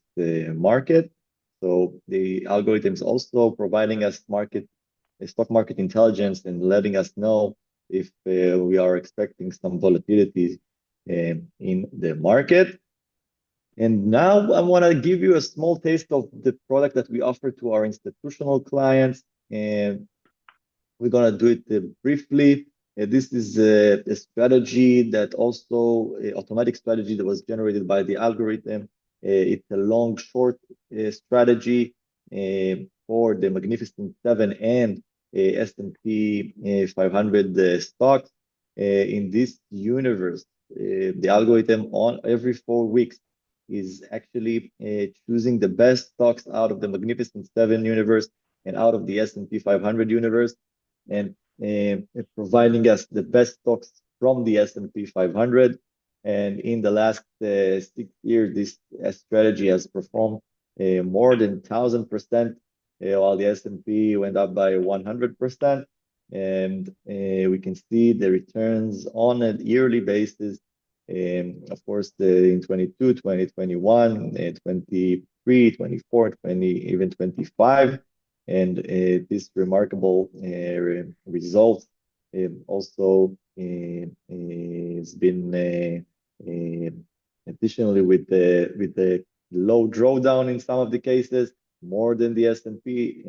market. So the algorithms also providing us stock market intelligence and letting us know if we are expecting some volatility in the market. And now I want to give you a small taste of the product that we offer to our institutional clients, and we're going to do it briefly. This is a strategy that also automatic strategy that was generated by the algorithm. It's a long short strategy for the Magnificent Seven and S&P 500 stocks. In this universe, the algorithm on every 4 weeks is actually choosing the best stocks out of the Magnificent Seven universe and out of the S&P 500 universe, and providing us the best stocks from the S&P 500. And in the last 6 years, this strategy has performed more than 1,000%, while the S&P went up by 100%. And we can see the returns on a yearly basis. Of course, in 22, 2021, 23, 24, 20, even 25. And this remarkable result also has been additionally with the low drawdown in some of the cases, more than the S&P,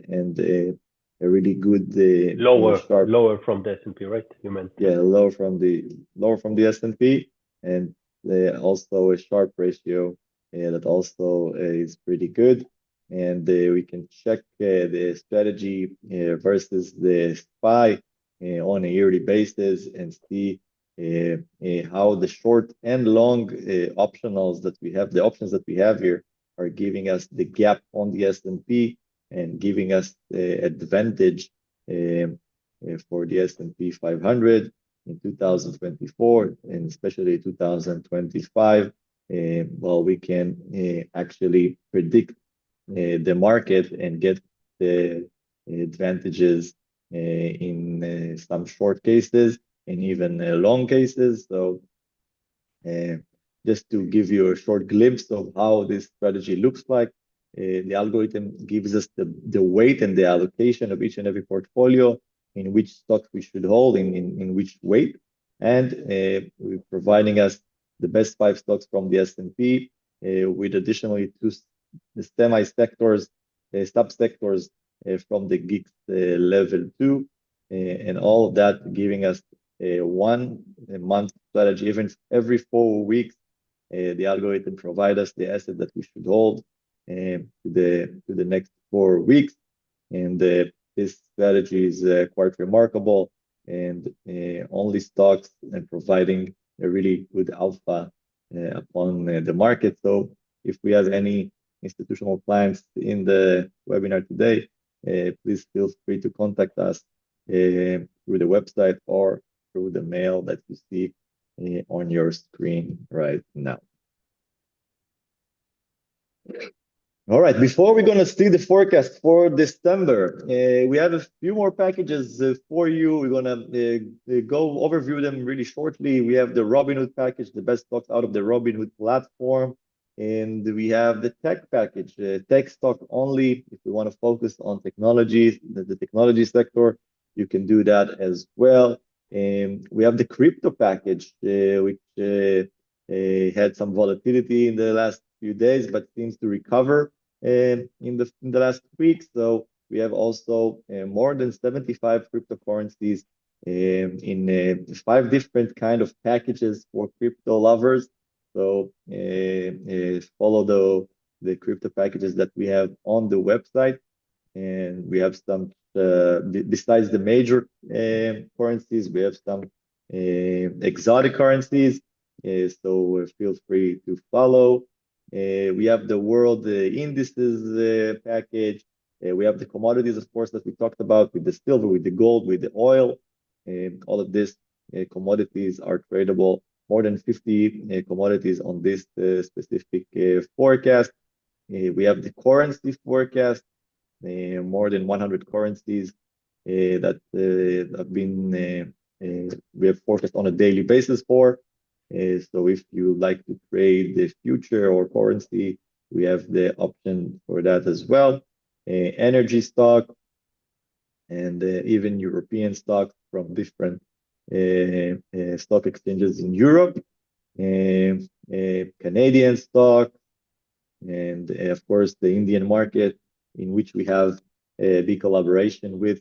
and a really good lower from the S&P, right? You meant lower from the S&P, and also a Sharpe ratio that also is pretty good. And we can check the strategy versus the SPY on a yearly basis and see how the short and long optionals that we have, the options that we have here, are giving us the gap on the S&P and giving us the advantage for the S&P 500 in 2024 and especially 2025. Well, we can actually predict the market and get the advantages in some short cases and even long cases. So just to give you a short glimpse of how this strategy looks like, the algorithm gives us the weight and the allocation of each and every portfolio, in which stock we should hold, in which weight, and we're providing us the best 5 stocks from the S&P with additionally 2 semi-sectors, subsectors from the GICS level 2, and all of that giving us a 1-month strategy. Even every 4 weeks, the algorithm provides us the asset that we should hold to the next 4 weeks. And this strategy is quite remarkable, and only stocks and providing a really good alpha upon the market. So if we have any institutional clients in the webinar today, please feel free to contact us through the website or through the mail that you see on your screen right now. All right, before we're going to see the forecast for December, we have a few more packages for you. We're going to go overview them really shortly. We have the Robinhood package, the best stocks out of the Robinhood platform. And we have the tech package, tech stock only. If you want to focus on technology, the technology sector, you can do that as well. And we have the crypto package, which had some volatility in the last few days, but seems to recover in the last week. So we have also more than 75 cryptocurrencies in 5 different kind of packages for crypto lovers. So follow the crypto packages that we have on the website, and we have some besides the major currencies. We have some exotic currencies, so feel free to follow. We have the world indices package. We have the commodities, of course, that we talked about with the silver, with the gold, with the oil. All of this commodities are tradable. More than 50 commodities on this specific forecast. We have the currency forecast, more than 100 currencies that have been we have forecast on a daily basis for. So if you like to trade the future or currency, we have the option for that as well. Energy stock and even European stocks from different stock exchanges in Europe, Canadian stock, and of course the Indian market, in which we have a big collaboration with,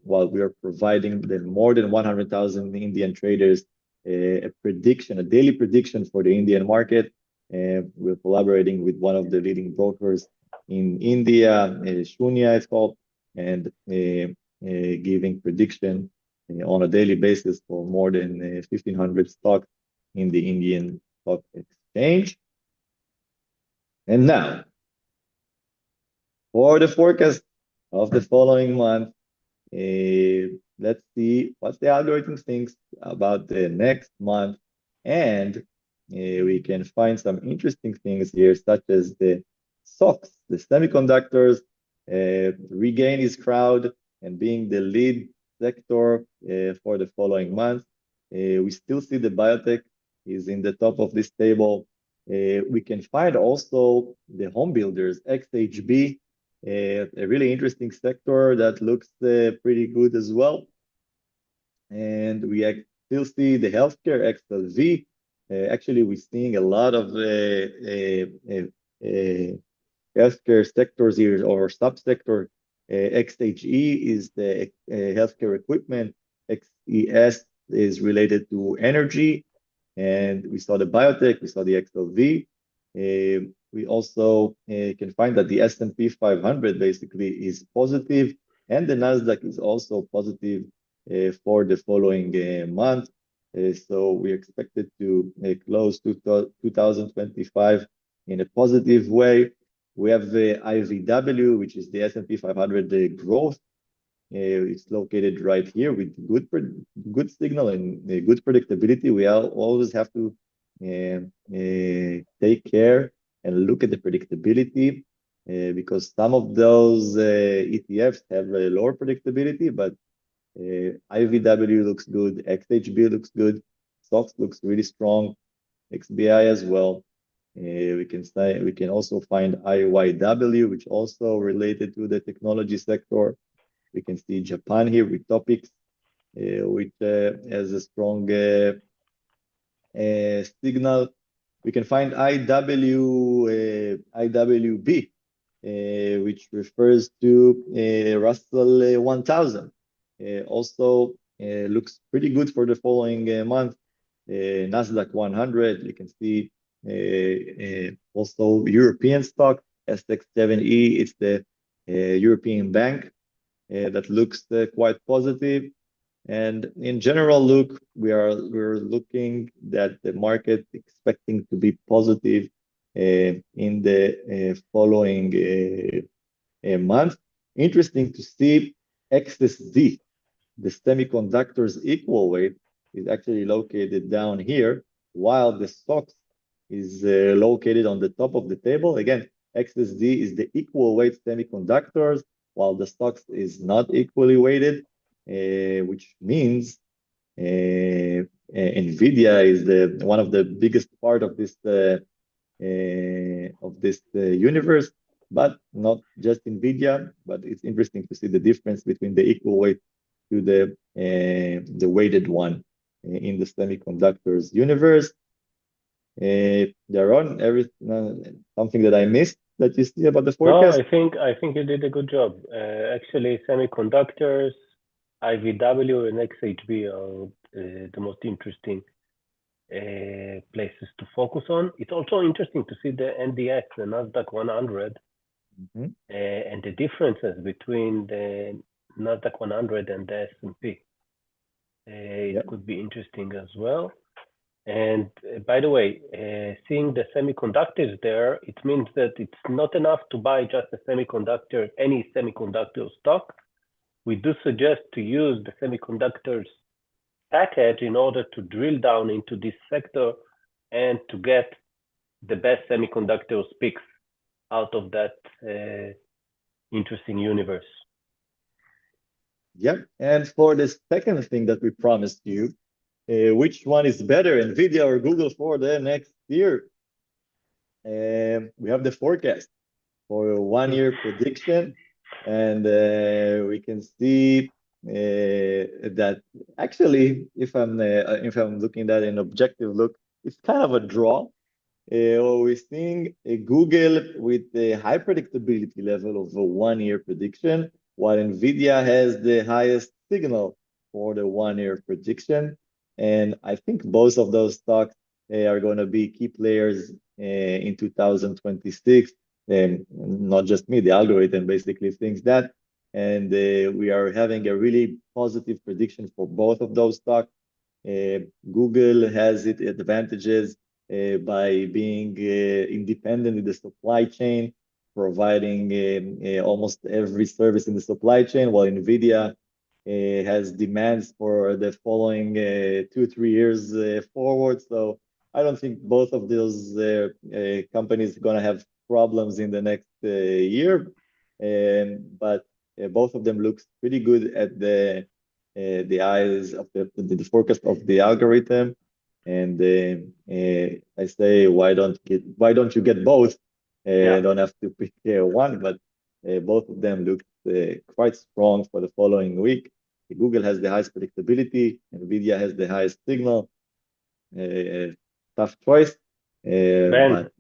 while we are providing the more than 100,000 Indian traders a prediction, a daily prediction for the Indian market. We're collaborating with one of the leading brokers in India, Shunya it's called, and giving prediction on a daily basis for more than 1,500 stocks in the Indian stock exchange. And now, for the forecast of the following month, let's see what the algorithm thinks about the next month. And we can find some interesting things here, such as the SOFs, the semiconductors, regain its crowd and being the lead sector for the following month. We still see the biotech is in the top of this table. We can find also the home builders, XHB, a really interesting sector that looks pretty good as well. And we still see the healthcare, XLV. Actually, we're seeing a lot of healthcare sectors here, or subsector. XHE is the healthcare equipment. XES is related to energy. And we saw the biotech, we saw the XLV. We also can find that the S&P 500 basically is positive, and the Nasdaq is also positive for the following month. So we expected to close 2025 in a positive way. We have the IVW, which is the S&P 500 growth. It's located right here with good signal and good predictability. We always have to take care and look at the predictability because some of those ETFs have a lower predictability, but IVW looks good, XHB looks good, SOX looks really strong, XBI as well. We can also find IYW, which also related to the technology sector. We can see Japan here with topics, which has a strong signal. We can find IWB, which refers to Russell 1000. Also looks pretty good for the following month. Nasdaq 100, you can see also European stock, SX7E, it's the European bank that looks quite positive. And in general, we're looking that the market expecting to be positive in the following month. Interesting to see XSD, the semiconductors equal weight, is actually located down here, while the SOX is located on the top of the table. Again, XSD is the equal weight semiconductors, while the SOX is not equally weighted, which means NVDA is one of the biggest part of this universe, but not just NVIDIA. But it's interesting to see the difference between the equal weight to the weighted one in the semiconductors universe. Yaron, something that I missed that you see about the forecast? No, I think you did a good job. Actually, semiconductors, IVW, and XHB are the most interesting places to focus on. It's also interesting to see the NDX, the Nasdaq 100, and the differences between the Nasdaq 100 and the S&P. It could be interesting as well. And by the way, seeing the semiconductors there, it means that it's not enough to buy just a semiconductor, any semiconductor stock. We do suggest to use the semiconductors package in order to drill down into this sector and to get the best semiconductors picks out of that interesting universe. Yep. And for the second thing that we promised you, which one is better, NVIDIA or Google for the next year? We have the forecast for a 1-year prediction, and we can see that actually, if I'm looking at an objective look, it's kind of a draw. We're seeing Google with a high predictability level of a 1-year prediction, while NVIDIA has the highest signal for the 1-year prediction. And I think both of those stocks are going to be key players in 2026. And not just me, the algorithm basically thinks that. And we are having a really positive prediction for both of those stocks. Google has its advantages by being independent in the supply chain, providing almost every service in the supply chain, while NVIDIA has demands for the following 2-3 years forward. So I don't think both of those companies are going to have problems in the next year. But both of them look pretty good at the eyes of the forecast of the algorithm. And I say, why don't you get both? Don't have to pick one, but both of them look quite strong for the following week. Google has the highest predictability, NVIDIA has the highest signal. Tough choice. Ben,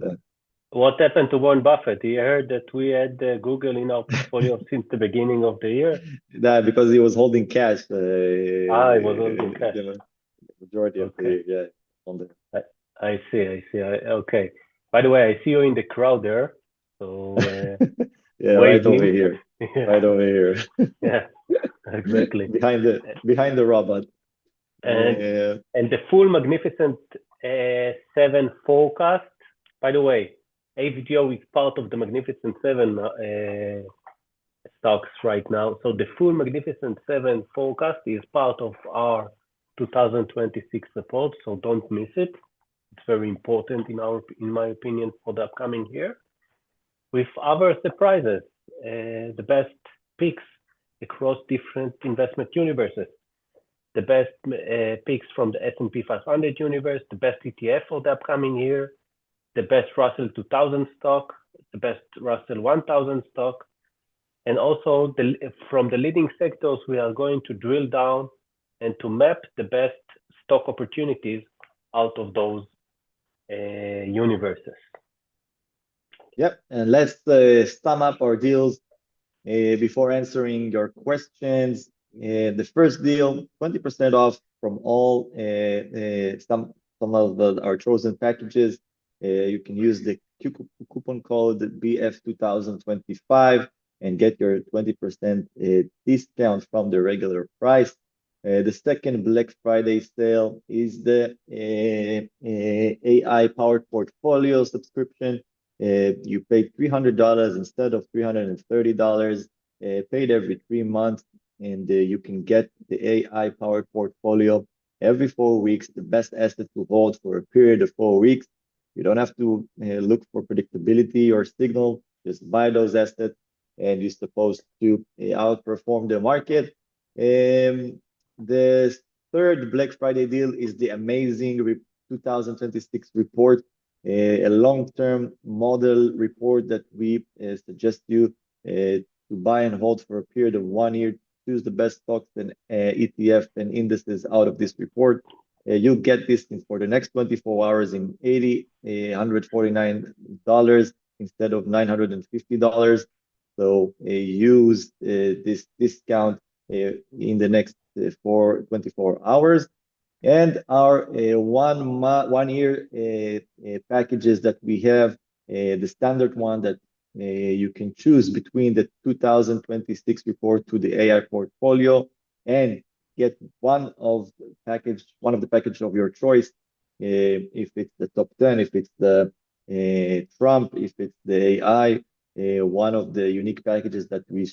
what happened to Warren Buffett? He heard that we had Google in our portfolio since the beginning of the year. That because he was holding cash. He was holding cash. The majority of the year on there. I see. Okay. By the way, I see you in the crowd there. So yeah, right over here. Right over here. Yeah, exactly. behind the robot. And the full Magnificent 7 forecast. By the way, AVGO is part of the Magnificent 7 stocks right now. So the full Magnificent 7 forecast is part of our 2026 report. So don't miss it. It's very important in my opinion for the upcoming year. With other surprises, the best picks across different investment universes, the best picks from the S&P 500 universe, the best ETF for the upcoming year, the best Russell 2000 stock, the best Russell 1000 stock, and also from the leading sectors, we are going to drill down and to map the best stock opportunities out of those universes. Yep, and let's sum up our deals before answering your questions. The first deal, 20% off from all some of our chosen packages. You can use the coupon code BF2025 and get your 20% discount from the regular price. The second Black Friday sale is the AI-powered portfolio subscription. You pay $300 instead of $330, paid every 3 months, and you can get the AI-powered portfolio every 4 weeks, the best asset to hold for a period of 4 weeks. You don't have to look for predictability or signal, just buy those assets, and you're supposed to outperform the market. The third Black Friday deal is the amazing 2026 report, a long-term model report that we suggest you to buy and hold for a period of 1 year. Choose the best stocks and ETF and indices out of this report. You'll get this for the next 24 hours in $149 instead of $950. So use this discount in the next 24 hours. And our 1 year packages that we have, the standard one that you can choose between the 2026 report to the AI portfolio and get one of the package of your choice. If it's the top 10, if it's the Trump, if it's the AI, one of the unique packages that we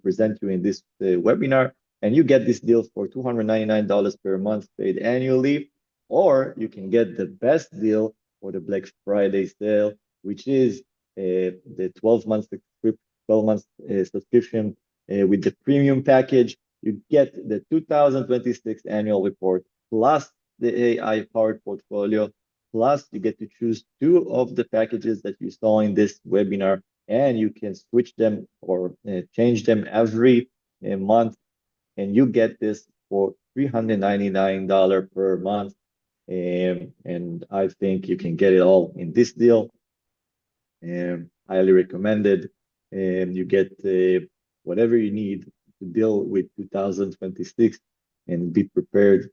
present you in this webinar, and you get this deal for $299 per month paid annually, or you can get the best deal for the Black Friday sale, which is the 12-month subscription with the premium package. You get the 2026 annual report plus the AI-powered portfolio, plus you get to choose two of the packages that you saw in this webinar, and you can switch them or change them every month, and you get this for $399 per month. And I think you can get it all in this deal. Highly recommended. And you get whatever you need to deal with 2026 and be prepared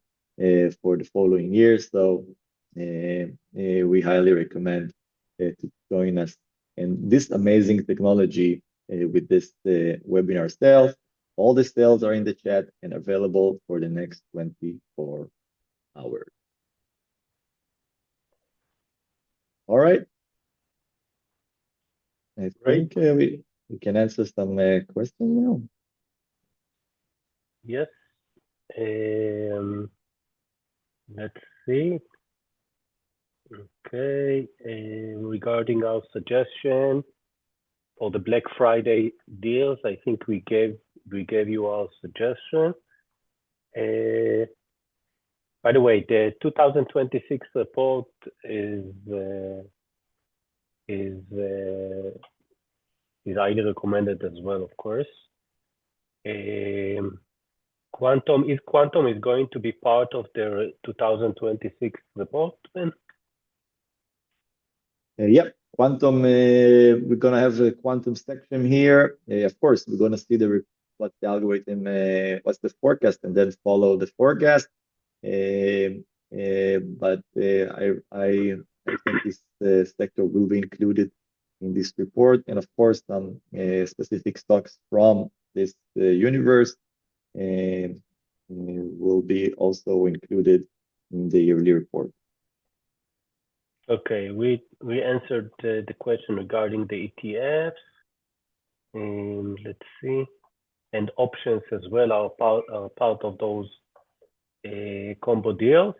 for the following year. So we highly recommend to join us. And this amazing technology with this webinar sale, all the sales are in the chat and available for the next 24 hours. All right. I think we can answer some questions now. Yes. Let's see. Okay. Regarding our suggestion for the Black Friday deals, I think we gave you our suggestion. By the way, the 2026 report is highly recommended as well, of course. Quantum is going to be part of the 2026 report then? Yep, quantum. We're gonna have a quantum section here. Of course, we're gonna see what the algorithm, what's the forecast, and then follow the forecast. But I think this sector will be included in this report, and of course some specific stocks from this universe will be also included in the yearly report. Okay, we answered the question regarding the ETFs. Let's see, and options as well are part of those combo deals.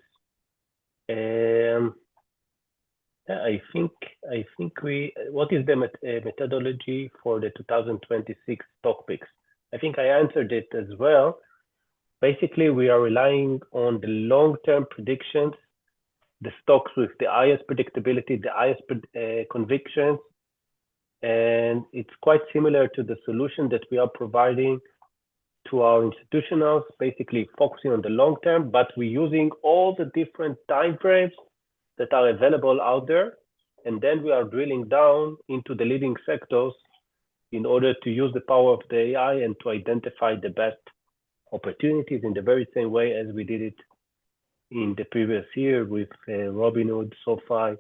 I think what is the methodology for the 2026 stock picks? I think I answered it as well. Basically, we are relying on the long-term predictions, the stocks with the highest predictability, the highest convictions, and it's quite similar to the solution that we are providing to our institutionals, basically focusing on the long term, but we're using all the different time frames that are available out there, and then we are drilling down into the leading sectors in order to use the power of the AI and to identify the best opportunities in the very same way as we did it in the previous year with Robinhood, SOFI,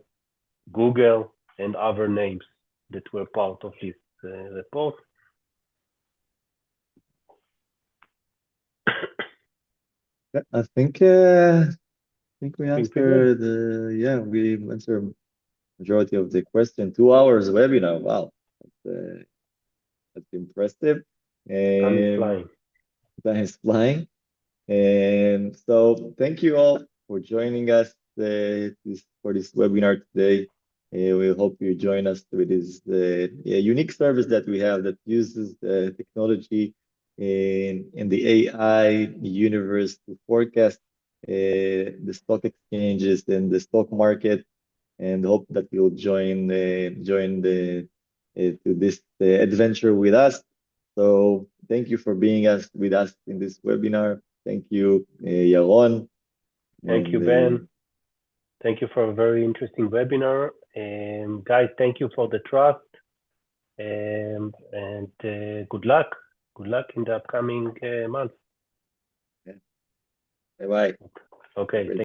Google, and other names that were part of this report. I think we answered we answered majority of the question. 2 hours webinar. Wow, that's impressive. Time is flying. Time is flying. And so thank you all for joining us for this webinar today. We hope you join us with this unique service that we have that uses the technology in the AI universe to forecast the stock exchanges and the stock market, and hope that you'll join to this adventure with us. So thank you for being with us in this webinar. Thank you, Yaron. Thank you, Ben. Thank you for a very interesting webinar. And guys, thank you for the trust. And good luck. Good luck in the upcoming months. Bye-bye. Okay.